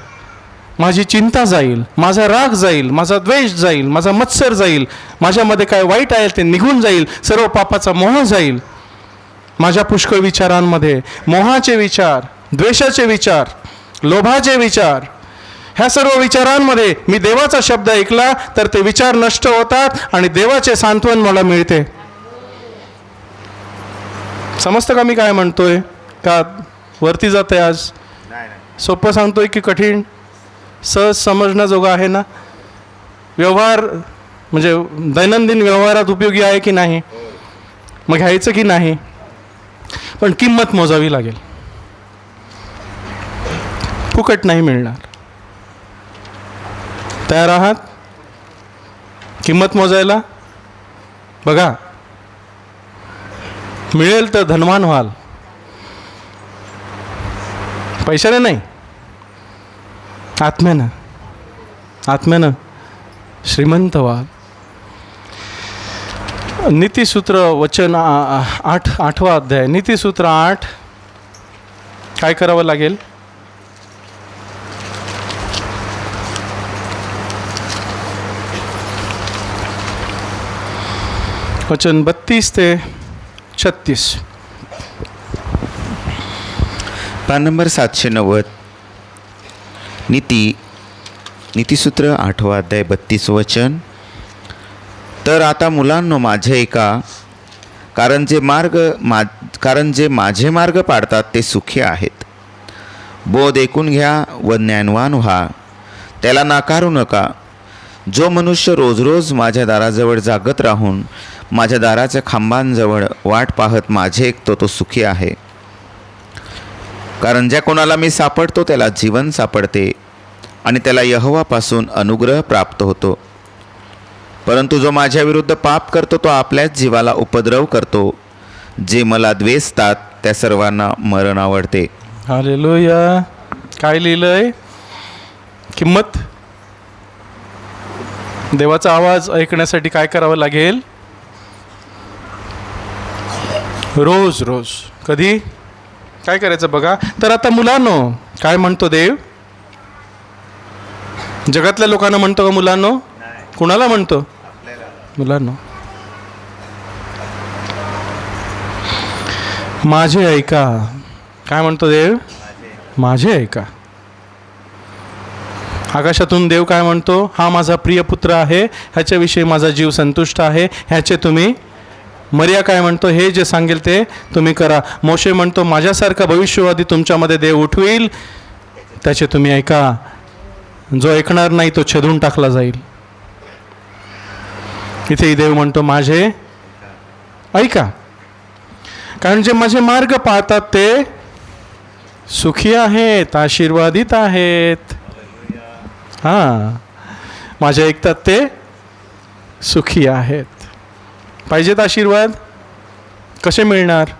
माझी चिंता जाईल, माझा राग जाईल, माझा द्वेष जाईल, माझा मत्सर जाईल, माझ्यामध्ये काय वाईट आहे ते निघून जाईल, सर्व पापाचा मोह जाईल. माझ्या पुष्कळ विचारांमध्ये मोहाचे विचार, द्वेषाचे विचार, लोभाचे विचार, ह्या सर्व विचारांमध्ये मी देवाचा शब्द ऐकला तर ते विचार नष्ट होतात आणि देवाचे सांत्वन मला मिळते. समजतं का मी काय म्हणतोय? का वरती जाते आज? सोपं सांगतोय की कठीण? सहज समजण्याजोगं आहे ना? व्यवहार म्हणजे दैनंदिन व्यवहारात उपयोगी आहे की नाही? मग घ्यायचं की नाही? पण किंमत मोजावी लागेल, फुकट नाही मिळणार. तयार आहात किंमत मोजायला? बघा, मिळेल तर धनवान व्हाल, पैशाने नाही, आत्म्यानं. आत्म्यानं श्रीमंत व्हाल. नीतिसूत्र वचन 8वा अध्याय, नीतिसूत्र 8. काय करावं लागेल? वचन 32 ते 36. पान नंबर 790. नीतिसूत्र 8वा अध्याय 32 वचन. तर आता मुलांनो माझे ऐका, कारण जे माझे मार्ग पाडतात ते सुखी आहेत. बोध ऐकून घ्या व ज्ञानवान व्हा. त्याला नाकारू नका. जो मनुष्य रोज रोज माझ्या दाराजवळ जागत राहून माझ्या दाराच्या खांबांजवळ वाट पाहत माझे ऐकतो तो सुखी आहे. कारण ज्या कोणाला मी सापडतो त्याला जीवन सापडते आणि त्याला यहोवापासून अनुग्रह प्राप्त होतो. परंतु जो माझ्या विरुद्ध पाप करतो तो आपल्याच जीवाला उपद्रव करतो. जे मला द्वेषतात त्या सर्वांना मरण आवडते. हालेलुया. काय लिहिलंय? किंमत. देवाचा आवाज ऐकण्यासाठी काय करावं लागेल? रोज रोज. कधी काय करायचं बघा. तर आता मुलांनो, काय म्हणतो देव? जगातल्या लोकांना म्हणतो का मुलांनो? कुणाला म्हणतो? मुलांनो, माझे ऐका. काय म्हणतो देव? माझे ऐका. आकाशातून देव काय म्हणतो? हा माझा प्रिय पुत्र आहे, ह्याच्याविषयी माझा जीव संतुष्ट आहे, ह्याचे तुम्ही. मरिया काय म्हणतो? हे जे सांगेल ते तुम्ही करा. मोशे म्हणतो माझ्यासारखा भविष्यवादी तुमच्यामध्ये देव उठवील, त्याचे तुम्ही ऐका. जो ऐकणार नाही तो छेदून टाकला जाईल. इथेही देव म्हणतो माझे ऐका. कारण जे माझे मार्ग पाहतात ते सुखी आहेत, आशीर्वादित आहेत. हां, माझे ऐकतात ते सुखी आहेत. पाहिजेत आशीर्वाद? कसे मिळणार?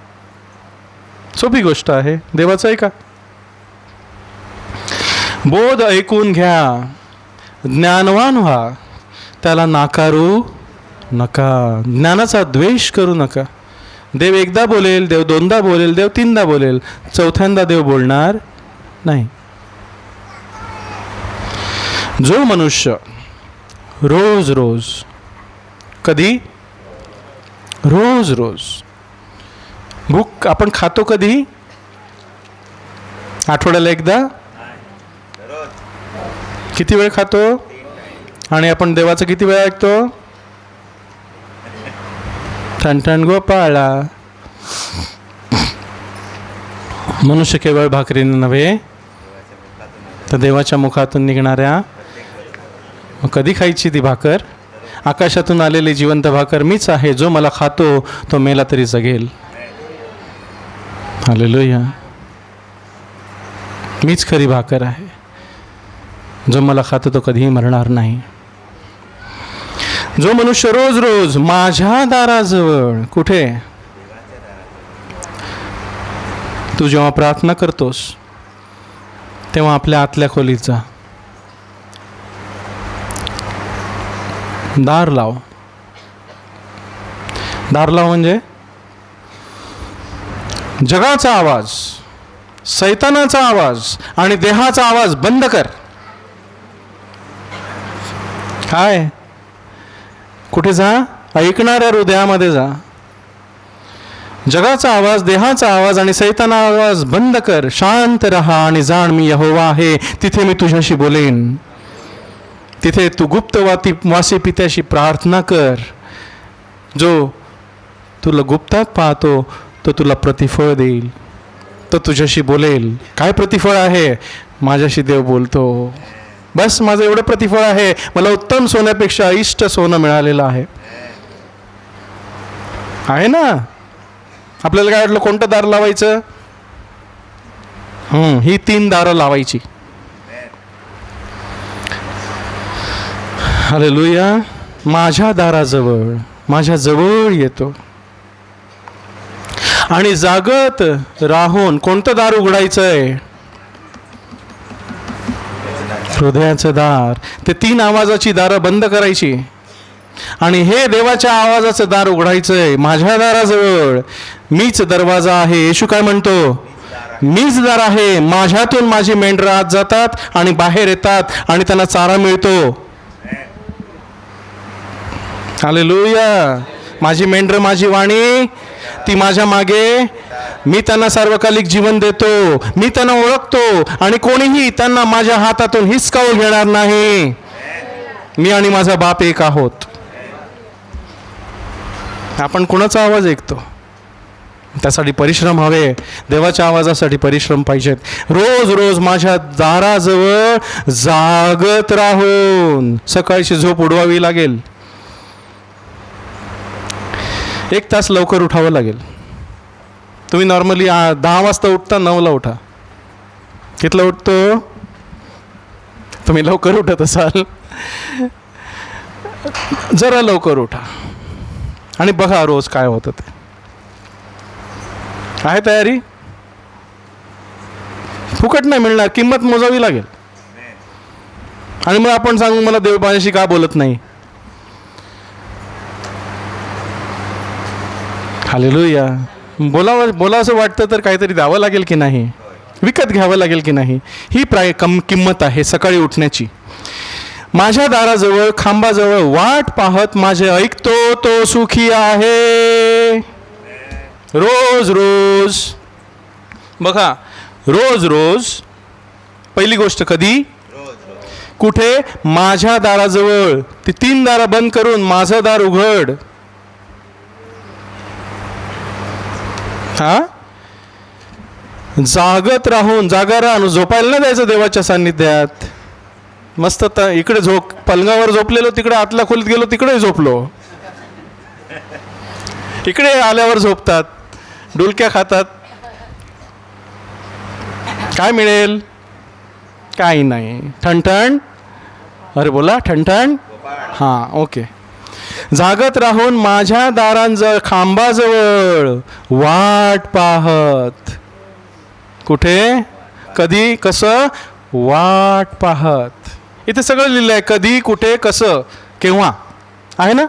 सोपी गोष्ट आहे. देवाचं ऐका. बोध ऐकून घ्या, ज्ञानवान व्हा, त्याला नाकारू नका. ज्ञानाचा द्वेष करू नका. देव एकदा बोलेल, देव दोनदा बोलेल, देव तीनदा बोलेल, चौथ्यांदा देव बोलणार नाही. जो मनुष्य रोज रोज, कधी? रोज रोज. भूक आपण खातो कधी? आठवड्याला एकदा? किती वेळ खातो? आणि आपण देवाचं किती वेळ ऐकतो? ठणठण गोपाळा. मनुष्य केवळ भाकरीने नव्हे तर देवाच्या मुखातून निघणाऱ्या. कधी खायची ती भाकर? आकाशातून आलेली जिवंत भाकर मीच आहे. जो मला खातो तो मेला तरी जगेल. हालेलुया. मीच खरी भाकर आहे. जो मला खातो तो कधीही मरणार नाही. जो मनुष्य रोज रोज माझ्या दाराजवळ. कुठे? तू जेव्हा प्रार्थना करतोस तेव्हा आपल्या आतल्या खोलीत जा. दार लाव. दार लाव म्हणजे जगाचा आवाज, सैतानाचा आवाज आणि देहाचा आवाज बंद कर. काय? कुठे जा? ऐकणाऱ्या हृदयामध्ये जा. जगाचा आवाज, देहाचा आवाज आणि सैतानाचा आवाज बंद कर. शांत रहा आणि जाण मी यहोवा आहे. तिथे मी तुझ्याशी बोलेन. तिथे तू गुप्तवासी पित्याशी प्रार्थना कर. जो तुला गुप्तात पाहतो तो तुला प्रतिफळ देईल. तो तुझ्याशी बोलेल. काय प्रतिफळ आहे? माझ्याशी देव बोलतो. बस माझं एवढं प्रतिफळ आहे. मला उत्तम सोन्यापेक्षा इष्ट सोनं मिळालेलं आहे. आहे ना? आपल्याला काय वाटलं कोणतं दार लावायचं? ही 3 दारं लावायची. हालेलुया. माझ्या दाराजवळ, माझ्या जवळ येतो आणि जागत राहून कोणतं दार उघडायचंय? हृदयाचं दार. ते 3 आवाजाची दारं बंद करायची आणि हे देवाच्या आवाजाचं दार उघडायचंय. माझ्या दाराजवळ मीच दरवाजा आहे. येशू काय म्हणतो? मीच दार आहे. माझ्यातून माझी मेंढरं आत जातात आणि बाहेर येतात आणि त्यांना चारा मिळतो. हालेलुया. माझी मेंढरं, माझी वाणी, ती माझ्या मागे. मी त्यांना सार्वकालिक जीवन देतो. मी त्यांना ओळखतो आणि कोणीही त्यांना माझ्या हातातून हिसकावून घेणार नाही. मी आणि माझा बाप एक आहोत. आपण कोणाचा आवाज ऐकतो? त्यासाठी परिश्रम हवे, देवाच्या आवाजासाठी परिश्रम पाहिजेत. रोज रोज माझ्या दाराजवळ जागत राहून सकाळची झोप उडवावी लागेल. 1 तास लवकर उठावं लागेल. तुम्ही नॉर्मली 10 वाजता उठता, 9ला उठा. कितला उठतो? तुम्ही लवकर उठत असाल, जरा लवकर उठा आणि बघा रोज काय होतं ते. आहे तयारी? फुकट नाही मिळणार, किंमत मोजावी लागेल. आणि मग आपण सांगू मला देव माझ्याशी का बोलत नाही. हालेलुया. बोला असं वाटतं तर काहीतरी द्यावं लागेल की नाही, विकत घ्यावं लागेल की नाही. ही किंमत आहे सकाळी उठण्याची. माझ्या दाराजवळ खांबाजवळ वाट पाहत माझे ऐकतो तो सुखी आहे. रोज रोज बघा, रोज रोज. पहिली गोष्ट कधी? कुठे? माझ्या दाराजवळ. ती 3 दारं बंद करून माझं दार उघड. हा, जागत राहून, जागा राहून. झोपायला नाही द्यायचं देवाच्या सान्निध्यात. मस्त इकडे पलंगावर झोपलेलो, तिकडे आतल्या खोलीत गेलो, तिकडे झोपलो. इकडे आल्यावर झोपतात, डुलक्या खातात. काय मिळेल? काही नाही. ठणठण. अरे बोला, ठणठण. हां, ओके. जागत राहून माझ्या दारांजवळ खांबाजवळ वाट पाहत. कुठे? कधी? कसं? वाट पाहत. इथे सगळं लिहिलं आहे. कधी, कुठे, कसं, केव्हा. आहे ना?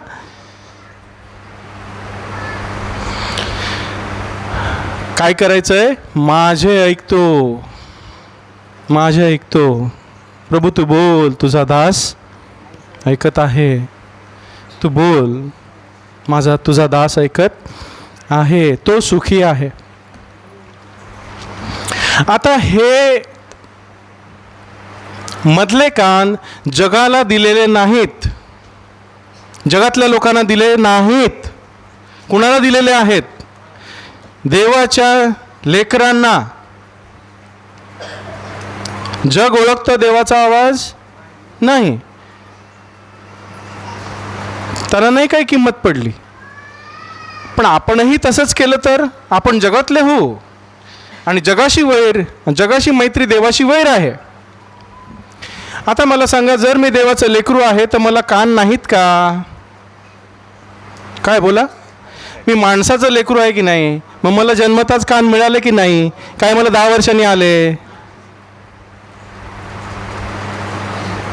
काय करायचंय? माझे ऐकतो, माझे ऐकतो. प्रभू तू बोल, तुझा दास ऐकत आहे. तू बोल, तुझा दास ऐकत आहे. तो सुखी आहे. आता हे मधले कान जगाला दिलेले नाहीत, जगातल्या लोकांना दिलेले नाहीत. कुणाला दिलेले आहेत? देवाच्या लेकरांना. जग ओळखतं देवाचा आवाज? नाही. त्याला नाही काही किंमत पडली. पण आपणही तसंच केलं तर आपण जगातले हो. आणि जगाशी वैर, जगाशी मैत्री, देवाशी वैर आहे. आता मला सांगा, जर मी देवाचं लेकरू आहे तर मला कान नाहीत का? काय बोला? मी माणसाचं लेकरू आहे की नाही? मग मला जन्मताच कान मिळाले की नाही? काय मला 10 वर्षांनी आले?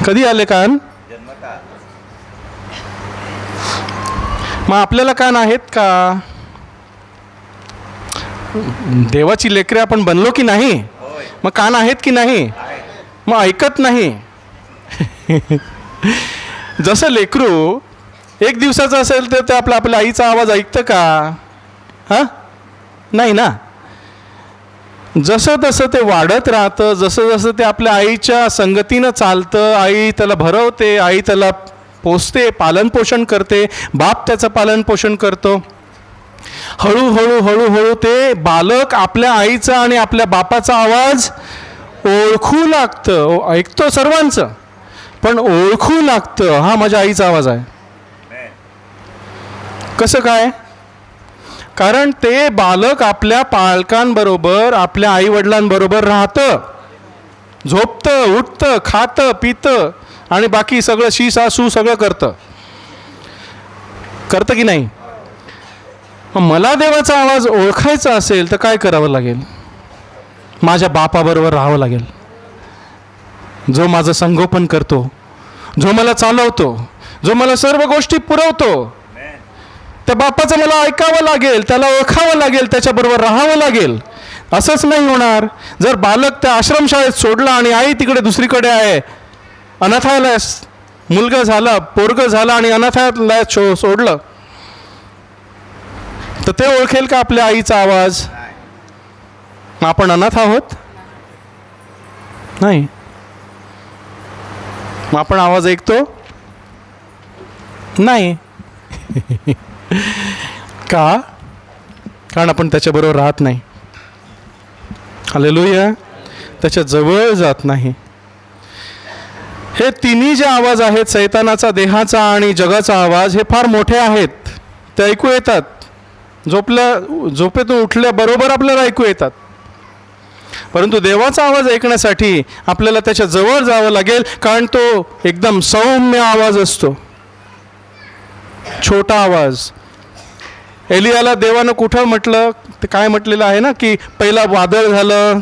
कधी आले कान? मग आपल्याला कान आहेत का? देवाची लेकरे आपण बनलो की नाही? मग कान आहेत की नाही? मग ऐकत नाही. जसं लेकरू 1 दिवसाचं असेल तर ते आपल्या आईचा आवाज ऐकतं का? हां, नाही ना. जसं तसं ते वाढत राहतं, जसं जसं ते आपल्या आईच्या संगतीनं चालतं, आई त्याला भरवते, आई त्याला पोसते, पालनपोषण करते, बाप त्याचं पालनपोषण करतो. हळूहळू हळूहळू ते बालक आपल्या आईचा आणि आपल्या बापाचा आवाज ओळखू लागतं. ऐकतो सर्वांचं, पण ओळखू लागतं. हा माझ्या आईचा आवाज आहे. कसं काय? कारण ते बालक आपल्या पालकांबरोबर, आपल्या आईवडिलांबरोबर राहतं, झोपतं, उठतं, खातं, पितं आणि बाकी सगळं शी सासू सगळं करतं की नाही? मला देवाचा आवाज ओळखायचा असेल तर काय करावं लागेल? माझ्या बापाबरोबर राहावं लागेल, जो माझं संगोपन करतो, जो मला चालवतो, जो मला सर्व गोष्टी पुरवतो. त्या बापाचं मला ऐकावं लागेल, त्याला ओळखावं लागेल, त्याच्याबरोबर राहावं लागेल. असंच नाही होणार जर बालक त्या आश्रमशाळेत सोडला आणि आई तिकडे दुसरीकडे आहे, अनाथालयात मुलगा झाला, पोरगं झाला आणि अनाथालयात सोडलं, तर ते ओळखेल का आपल्या आईचा आवाज? आपण अनाथ आहोत? नाही. मग आपण आवाज ऐकतो? नाही. का? कारण आपण त्याच्याबरोबर राहत नाही. हालेलुया. त्याच्या जवळ जात नाही. हे तिन्ही जे आवाज आहेत, सैतानाचा, देहाचा आणि जगाचा आवाज, हे फार मोठे आहेत. ते ऐकू येतात. झोपेतून उठल्याबरोबर आपल्याला ऐकू येतात. परंतु देवाचा आवाज ऐकण्यासाठी आपल्याला त्याच्या जवळ जावं लागेल, कारण तो एकदम सौम्य आवाज असतो, छोटा आवाज. एलियाला देवानं कुठं म्हटलं, ते काय म्हटलेलं आहे ना, की पहिला वादळ झालं,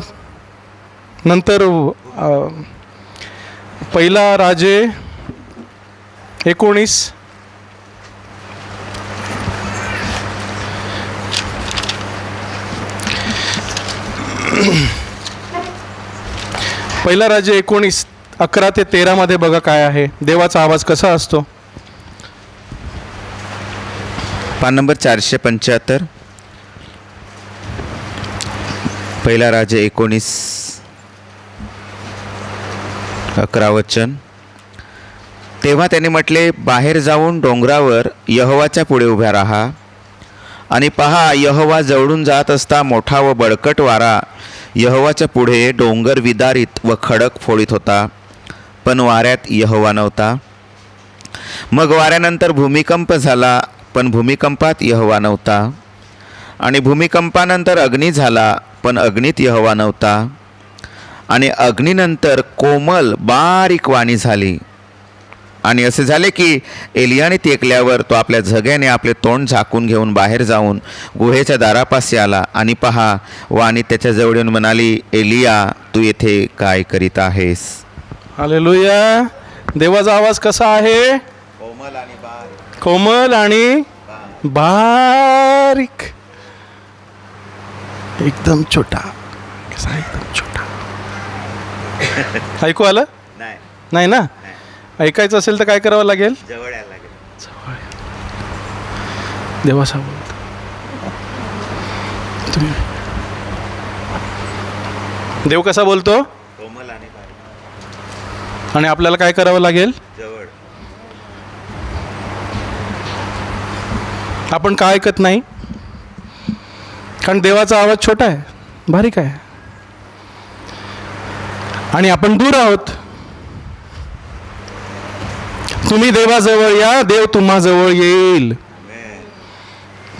नंतर पहिला राजे 19 पहिला राजे 19 11 ते 13 मध्ये बघा काय आहे, देवाचा आवाज कसा असतो. पान नंबर 475. पहिला राजे 19 11 वचन. तेव्हा त्याने म्हटले, बाहेर जाऊन डोंगरावर यहोवाच्या पुढे उभ्या राहा. आणि पहा, यहोवा जवळून जात असता मोठा व बळकट वारा यहोवाच्या पुढे डोंगर विदारित व खडक फोडीत होता, पण वाऱ्यात यहोवा नव्हता. मग वाऱ्यानंतर भूमिकंप झाला, पण भूमिकंपात यहोवा नव्हता. आणि भूमिकंपानंतर अग्नी झाला, पण अग्नीत यहोवा नव्हता. आणि अग्नीनंतर कोमल बारीक वाणी झाली. आणि असे झाले की एलियाने ती ऐकल्यावर तो आपल्या झग्याने आपले तोंड झाकून घेऊन बाहेर जाऊन गुहेच्या दारापाशी आला. आणि पहा, वाणी त्याच्याजवळ येऊन म्हणाली, एलिया, तू येथे काय करीत आहेस? हालेलुया. देवाचा आवाज कसा आहे? कोमल आणि बारीक, एकदम छोटा. कसा एकदम छोटा. ऐकू आलं? नाही ना. ऐकायचं असेल तर काय करावं लागेल? जवळ यायला लागेल. देवाचा बोलतो. देव कसा बोलतो? कोमल आणि बारीक. आणि आपल्याला काय करावं लागेल? जवळ. आपण का ऐकत नाही? कारण देवाचा आवाज छोटा आहे, बारीक आहे, आणि आपण दूर आहोत. तुम्ही देवाजवळ या, देव तुम्हाजवळ येईल.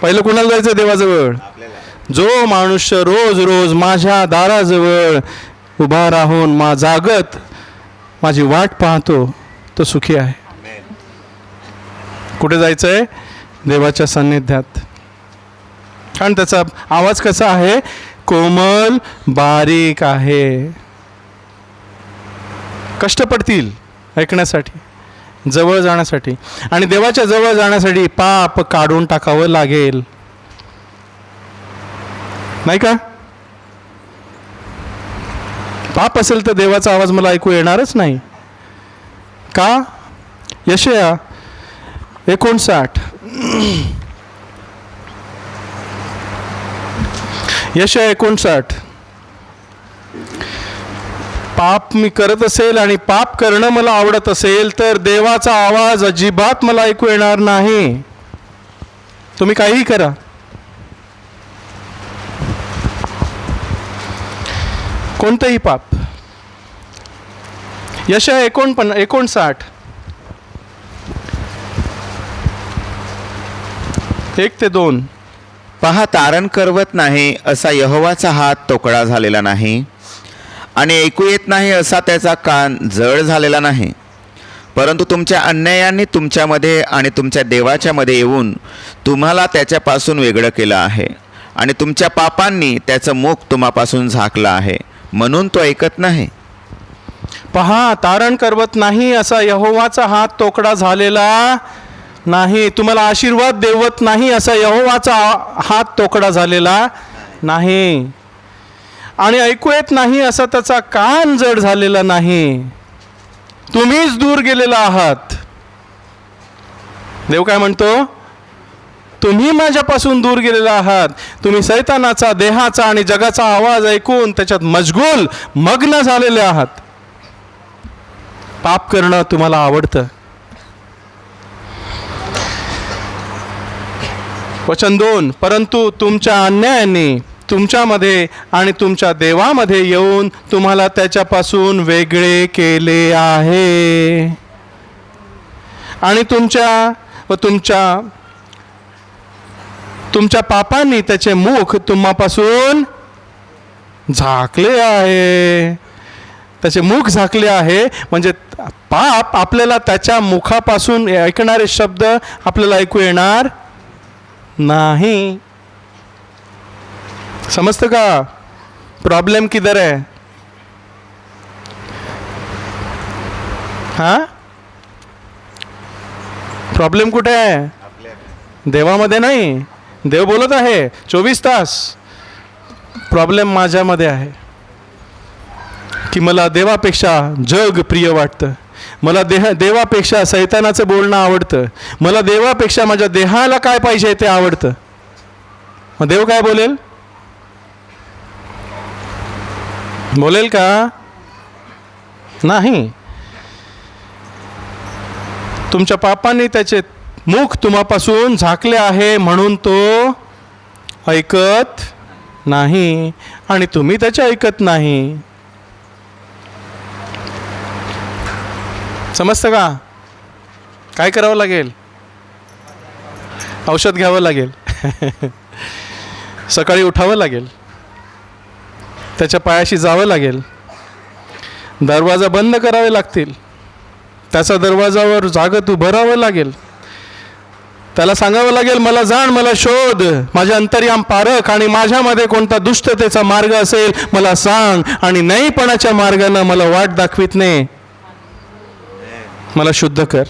पहिलं कुणाला जायचं देवाजवळ? जो मनुष्य रोज रोज माझ्या दाराजवळ उभा राहून जागत माझी वाट पाहतो, तो सुखी आहे. कुठे जायचंय? देवाच्या सान्निध्यात. कारण त्याचा आवाज कसा आहे? कोमल बारीक आहे. कष्ट पडतील ऐकण्यासाठी, जवळ जाण्यासाठी. आणि देवाच्या जवळ जाण्यासाठी पाप काढून टाकावं लागेल, नाही का? पाप असेल तर देवाचा आवाज मला ऐकू येणारच नाही. का? यशया 59 यशया 59. पाप मी करत असेल आणि पाप करणं मला आवडत असेल तर देवाचा आवाज अजिबात मला ऐकू येणार नाही. तुम्ही काहीही करा. कोणतंही पाप. यशया 59 1 ते 2. पहा, तारण करवत नाही असा यहोवाचा हात तोकडा झालेला नाही, आणि ऐकू येत नाही असा त्याचा कान जड झालेला नाही. परंतु तुमच्या अन्यायांनी तुमच्यामध्ये आणि तुमच्या देवाच्या मध्ये येऊन तुम्हाला त्याच्यापासून वेगळं केलं आहे, आणि तुमच्या पापांनी त्याचं मुख तुम्हापासून झाकलं आहे, म्हणून तो ऐकत नाही. पहा, तारण करवत नाही असा यहोवाचा हात तोकडा झालेला नाही. तुम्हाला आशीर्वाद देवत नाही असा यहोवाचा हात तोकडा झालेला नाही. आणि ऐकू येत नाही असा त्याचा कान जड झालेला नाही. तुम्हीच दूर गेलेला आहात. देव काय म्हणतो? तुम्ही माझ्यापासून दूर गेलेला आहात. तुम्ही सैतानाचा, देहाचा आणि जगाचा आवाज ऐकून त्याच्यात मशगूल, मग्न झालेले आहात. पाप करणं तुम्हाला आवडतं. वचन 2, परंतु तुमच्या अन्यायाने तुमच्यामध्ये आणि तुमच्या देवामध्ये येऊन तुम्हाला त्याच्यापासून वेगळे केले आहे आणि तुमच्या पापांनी त्याचे मुख तुम्हापासून झाकले आहे. त्याचे मुख झाकले आहे म्हणजे पाप आपल्याला त्याच्या मुखापासून ऐकणारे शब्द आपल्याला ऐकू येणार नाही. समजतं का? प्रॉब्लेम किधर है? हा, प्रॉब्लेम कुठे आहे? देवामध्ये नाही. देव बोलत आहे 24 तास. प्रॉब्लेम माझ्यामध्ये आहे की मला देवापेक्षा जग प्रिय वाटतं, मला देवापेक्षा सैतानाचं बोलणं आवडतं, मला देवापेक्षा माझ्या देहाला काय पाहिजे ते आवडतं. मग देव काय बोलेल? बोलेल का? नाही. तुमच्या पापांनी त्याचे मुख तुम्हापासून झाकले आहे म्हणून तो ऐकत नाही आणि तुम्ही त्याचे ऐकत नाही. समजतं का? काय करावं लागेल? औषध घ्यावं लागेल. सकाळी उठावं लागेल, त्याच्या पायाशी जावं लागेल, दरवाजा बंद करावे लागतील, त्याचा दरवाजावर जागत उभं राहावं लागेल, त्याला सांगावं लागेल मला जाण, मला शोध, माझ्या अंतर्याम पारख आणि माझ्यामध्ये कोणता दुष्टतेचा मार्ग असेल मला सांग आणि नाहीपणाच्या मार्गानं मला वाट दाखवित नाही, मला शुद्ध कर.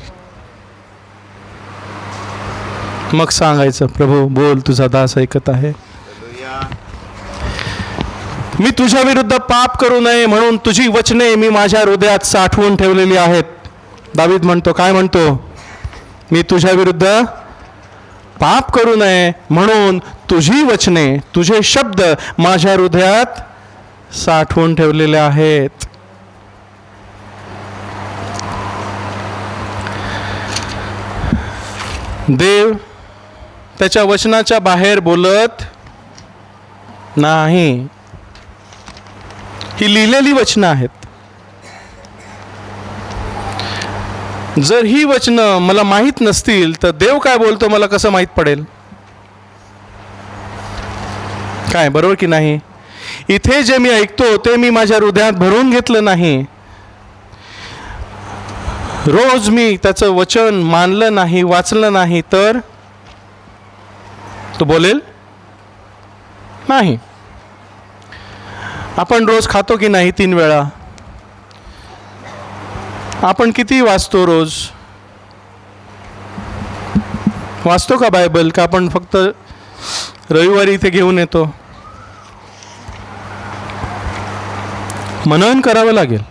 मग सांगायचं प्रभू बोल, तुझा दास ऐकत आहे. मी तुझ्या विरुद्ध पाप करू नये म्हणून तुझी वचने मी माझ्या हृदयात साठवून ठेवलेली आहेत. दावीद म्हणतो, काय म्हणतो? मी तुझ्या विरुद्ध पाप करू नये म्हणून तुझी वचने, तुझे शब्द माझ्या हृदयात साठवून ठेवलेले आहेत. देव त्याच्या वचनाच्या बाहेर बोलत नाही. ही लिहिलेली वचनं आहेत. जर ही वचनं मला माहीत नसतील तर देव काय बोलतो मला कसं माहीत पडेल? काय, बरोबर की नाही? इथे जे मी ऐकतो ते मी माझ्या हृदयात भरून घेतलं नाही, रोज मी त्याचं वचन मानलं नाही, वाचलं नाही तर तो बोलेल नाही. आपण रोज खातो की नाही 3 वेळा? आपण किती वाचतो रोज? वाचतो का बायबल? का आपण फक्त रविवारी इथे घेऊन येतो? मनन करावं लागेल.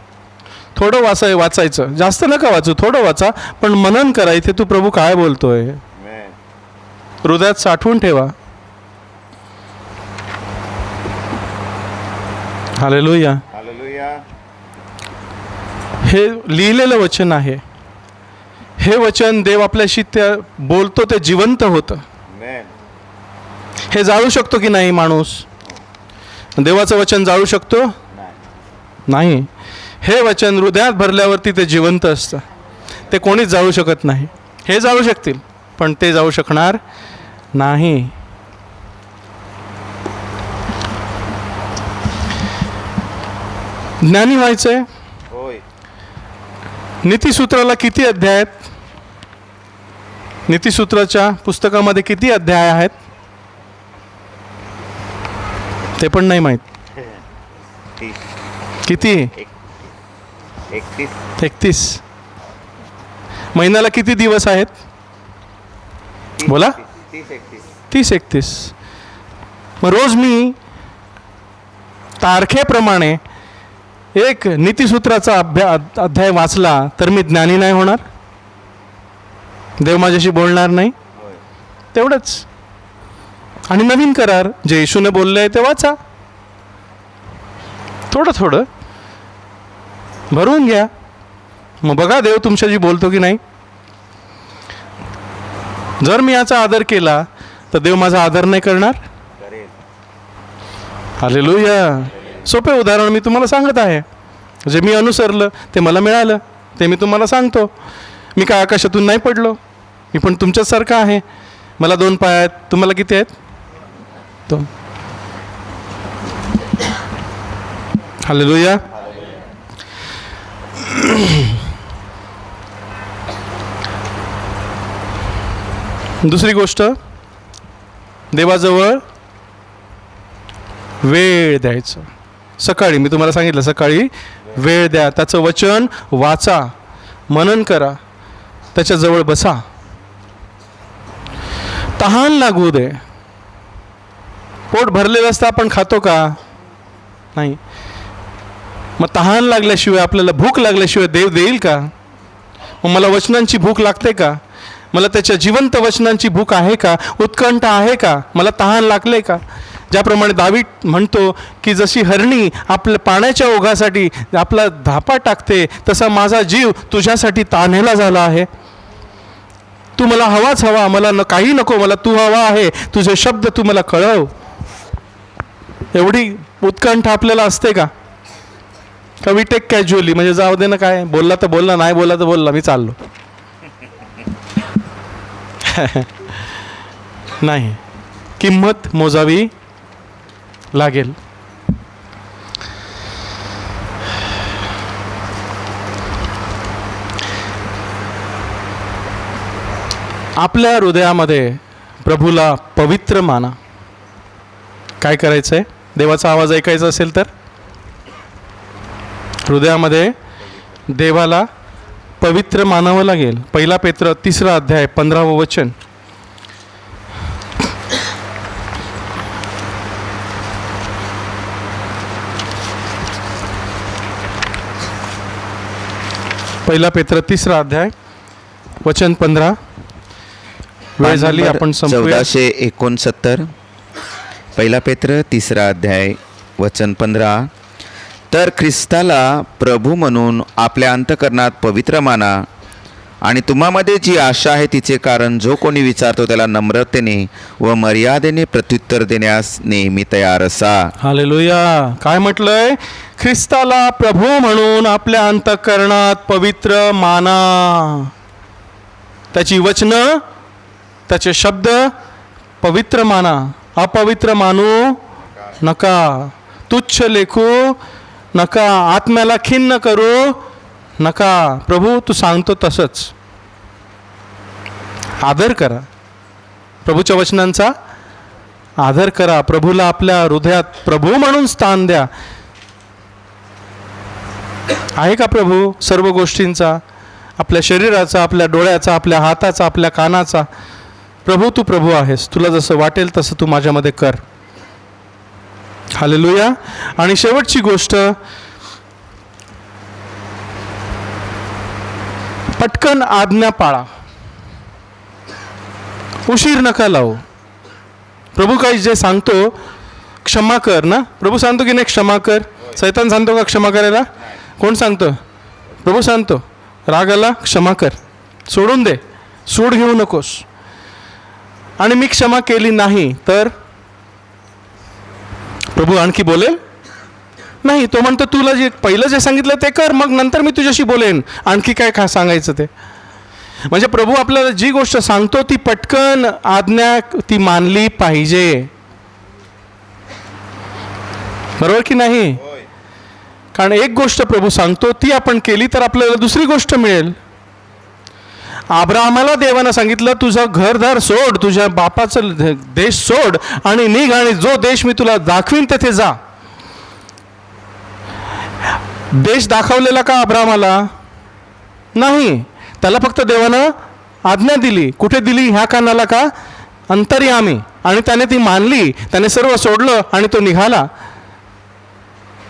थोडं वाचायचं, जास्त नका वाचू, थोडं वाचा, पण मनन करा. इथे तू प्रभू काय बोलतोय हृदयात साठवून ठेवा. हालेलुया. हे लिहिलेलं वचन आहे. हे वचन देव आपल्याशी बोलतो ते जिवंत होतं. हे जाळू शकतो की नाही माणूस? देवाचं वचन जाळू शकतो? नाही. हे वचन हृदयात भरल्यावरती ते जिवंत असतं. ते कोणीच जाळू शकत नाही. हे जाळू शकतील पण ते जाळू शकणार नाही. ज्ञानी व्हायचंय. नीतिसूत्राला किती अध्याय आहेत? नीतिसूत्राच्या पुस्तकामध्ये किती अध्याय आहेत ते पण नाही माहीत. किती? 31. महिन्याला किती दिवस आहेत? बोला. 30-31. मग रोज मी तारखेप्रमाणे एक नीतिसूत्राचा अध्याय वाचला तर मी ज्ञानी नाही होणार? देव माझ्याशी बोलणार नाही? तेवढंच. आणि नवीन करार जे येशूने बोलले आहे ते वाचा. थोडं थोडं भरून घ्या. मग बघा देव तुमच्याशी बोलतो की नाही. जर मी याचा आदर केला तर देव माझा आदर नाही करणार? हालेलुया. सोपे उदाहरण मी तुम्हाला सांगत आहे. जे मी अनुसरलं ते मला मिळालं, ते मी तुम्हाला सांगतो. मी काय आकाशातून नाही पडलो, मी पण तुमच्यासारखा आहे. मला 2 पाय आहेत, तुम्हाला किती आहेत? 2. हालेलुया. दुसरी गोष्ट, देवाजवळ वेळ द्यायचं. सकाळी मी तुम्हाला सांगितलं, सकाळी वेळ द्या, त्याचं वचन वाचा, मनन करा, त्याच्याजवळ बसा. तहान लागू दे. पोट भरलेलं असतं, आपण खातो का? नाही. मग तहान लागल्याशिवाय, आपल्याला भूक लागल्याशिवाय देव देईल का? मग मला वचनांची भूक लागते का? मला त्याच्या जिवंत वचनांची भूक आहे का? उत्कंठ आहे का? मला तहान लागले का? ज्याप्रमाणे दावीद म्हणतो की जशी हरणी आपल्या पाण्याच्या ओघासाठी आपला धापा टाकते, तसा माझा जीव तुझ्यासाठी तान्हेला झाला आहे. तू मला हवाच हवा, मला काही नको, मला तू हवा आहे. तुझे शब्द तू मला कळव. एवढी उत्कंठ आपल्याला असते का? का वी टेक कॅज्युअली, म्हणजे जाऊ दे ना, काय बोलला तर बोलला, नाही बोलला तर बोलला, मी चाललो. नाही, किंमत मोजावी लागेल. आपल्या हृदयामध्ये प्रभूला पवित्र माना. काय करायचंय? देवाचा आवाज ऐकायचा असेल तर हृदयामध्ये देवाला पवित्र मानावं लागेल. 1 पेत्र 3 अध्याय 15वं वचन. पहिला पेत्र 3 अध्याय वचन 15. वेळ झाली, आपण संपूया. 1469. 1 पेत्र 3 अध्याय वचन 15. तर ख्रिस्ताला प्रभू म्हणून आपल्या अंतकरणात पवित्र माना, आणि तुम्हामध्ये जी आशा आहे तिचे कारण जो कोणी विचारतो त्याला नम्रतेने व मर्यादेने प्रत्युत्तर देण्यास नेहमी तयार असा. हालेलुया. काय म्हटलंय? ख्रिस्ताला प्रभू म्हणून आपल्या अंतकरणात पवित्र माना. त्याची वचनं, त्याचे शब्द पवित्र माना. अपवित्र मानू नका, तुच्छ लेखू नका, आत्म्याला खिन्न करू नका. प्रभू तू सांगतो तसंच आदर करा. प्रभूच्या वचनांचा आदर करा. प्रभूला आपल्या हृदयात प्रभू म्हणून स्थान द्या. आहे का प्रभू सर्व गोष्टींचा? आपल्या शरीराचा, आपल्या डोळ्याचा, आपल्या हाताचा, आपल्या कानाचा. प्रभू तू प्रभू आहेस, तुला जसं वाटेल तसं तू माझ्यामध्ये कर. हालेलुया. आणि शेवटची गोष्ट, पटकन आज्ञा पाळा. उशीर नका लावू. प्रभू काही जे सांगतो, क्षमा कर ना, प्रभू सांगतो की नाही क्षमा कर? सैतान सांगतो का क्षमा करायला? कोण सांगतो? प्रभू सांगतो. राग आला क्षमा कर, सोडून दे, सूड घेऊ नकोस. आणि मी क्षमा केली नाही तर प्रभू आणखी बोलेल नाही. तो म्हणतो तुला जे पहिलं जे सांगितलं ते कर, मग नंतर मी तुझ्याशी बोलेन. आणखी काय सांगायचं ते. म्हणजे प्रभू आपल्याला जी गोष्ट सांगतो ती पटकन आज्ञा ती मानली पाहिजे. बरोबर की नाही? कारण एक गोष्ट प्रभू सांगतो ती आपण केली तर आपल्याला दुसरी गोष्ट मिळेल. अब्राहमाला देवानं सांगितलं तुझं घरदार सोड, तुझ्या बापाचं देश सोड आणि निघ, आणि जो देश मी तुला दाखवीन तेथे जा. देश दाखवलेला का अब्राहमाला? नाही. त्याला फक्त देवानं आज्ञा दिली. कुठे दिली? ह्या कानाला का? अंतर्यामी. आणि त्याने ती मानली, त्याने सर्व सोडलं आणि तो निघाला.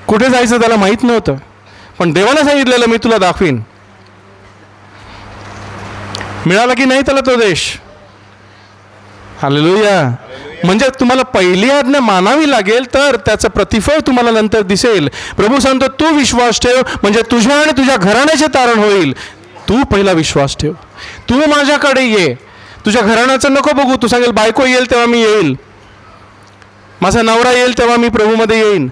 कुठे जायचं त्याला माहीत नव्हतं, पण देवानं सांगितलेलं मी तुला दाखवीन. मिळाला की नाही त्याला तो देश? हालेलुया. म्हणजे तुम्हाला पहिली आज्ञा मानावी लागेल तर त्याचं प्रतिफळ तुम्हाला नंतर दिसेल. प्रभू सांगतो तू विश्वास ठेव म्हणजे तुझ्या आणि तुझ्या घराण्याचे तारण होईल. तू पहिला विश्वास ठेव. तू माझ्याकडे ये, तुझ्या घराण्याचं नको बघू. तू सांगेल बायको येईल तेव्हा मी येईल, माझा नवरा येईल तेव्हा मी प्रभूमध्ये येईन.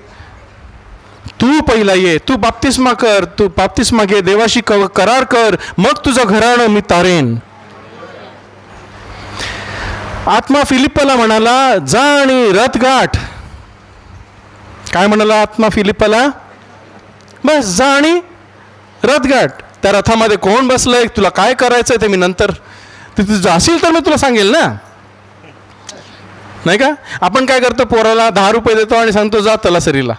तू पहिला ये, तू बाप्तिस्मा कर, तू बाप्तिस्मा घे, देवाशी करार कर, मग तुझं घराणं मी तारेन. आत्मा फिलिप्पाला म्हणाला जा आणि रथ गाठ. काय म्हणाला आत्मा फिलिप्पाला? बस जा आणि रथ गाठ. त्या रथामध्ये कोण बसलंय, तुला काय करायचंय ते मी नंतर, तिथे जाशील तर मी तुला सांगेल ना, नाही का? आपण काय करतो, पोराला 10 रुपये देतो आणि सांगतो जा तलासरीला,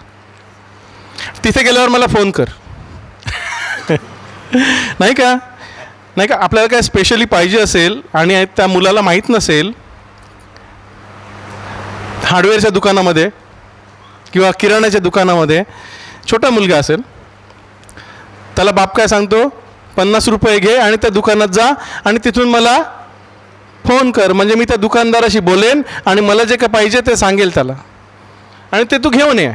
तिथे गेल्यावर मला फोन कर. नाही का? नाही का? आपल्याला काय स्पेशली पाहिजे असेल आणि त्या मुलाला माहीत नसेल, हार्डवेअरच्या दुकानामध्ये किंवा किराण्याच्या दुकानामध्ये छोटा मुलगा असेल, त्याला बाप काय सांगतो, 50 रुपये घे आणि त्या दुकानात जा आणि तिथून मला फोन कर, म्हणजे मी त्या दुकानदाराशी बोलेन आणि मला जे काय पाहिजे ते सांगेल त्याला, आणि ते तू घेऊन ये.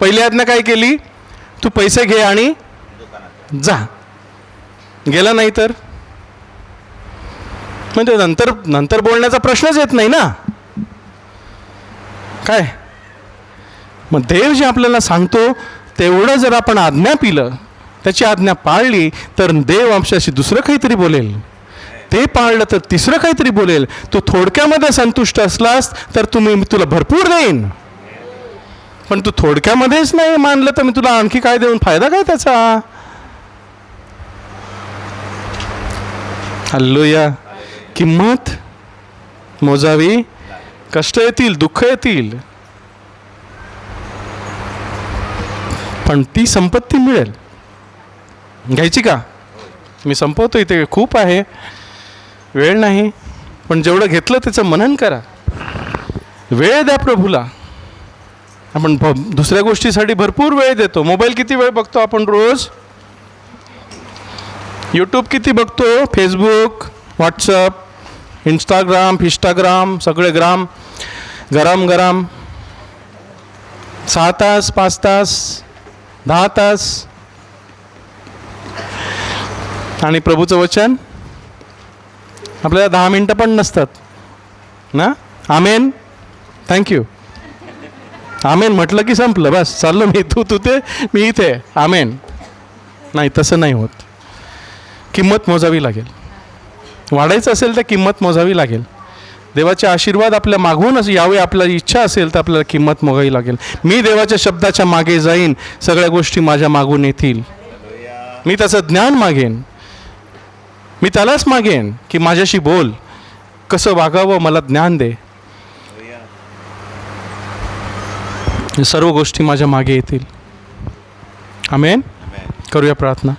पहिली आज्ञा काय केली? तू पैसे घे आणि जा. गेला नाही तर म्हणजे नंतर बोलण्याचा प्रश्नच येत नाही ना. काय मग देव जे आपल्याला सांगतो तेवढं जर आपण आज्ञा पिलं, त्याची आज्ञा पाळली, तर देव आमच्याशी दुसरं काहीतरी बोलेल. ते पाळलं तर तिसरं काहीतरी बोलेल. तू थोडक्यामध्ये संतुष्ट असलास तर मी तुला भरपूर देईन, पण तू थोडक्यामध्येच नाही मानलं तर मी तुला आणखी काय देऊन फायदा काय त्याचा? हालेलुया. किंमत मोजावी, कष्ट येतील, दुःख येतील, पण ती संपत्ती मिळेल. घ्यायची का? मी संपवतो, इथे खूप आहे, वेळ नाही, पण जेवढं घेतलं त्याचं मनन करा, वेळ द्या प्रभूला. आपण दुसऱ्या गोष्टीसाठी भरपूर वेळ देतो. मोबाईल किती वेळ बघतो आपण रोज? यूट्यूब किती बघतो? फेसबुक, व्हॉट्सअप, इंस्टाग्राम, सगळे गरम 6 तास, 5 तास, 10 तास. आणि प्रभूचं वचन आपल्याला 10 मिनटं पण नसतात ना. आमेन, थँक्यू. आमेन म्हटलं की संपलं, बस चाललो मी, तू ते मी इथे. आमेन नाही, तसं नाही होत. किंमत मोजावी लागेल. वाढायचं असेल तर किंमत मोजावी लागेल. देवाचे आशीर्वाद आपल्या मागून यावे, आपल्याला इच्छा असेल तर आपल्याला किंमत मोजावी लागेल. मी देवाच्या शब्दाच्या मागे जाईन, सगळ्या गोष्टी माझ्या मागून येतील. मी त्याचं ज्ञान मागेन, मी त्यालाच मागेन की माझ्याशी बोल, कसं वागावं मला ज्ञान दे. सर्व गोष्टी माझ्या मागे येतील. आमेन. करूया प्रार्थना.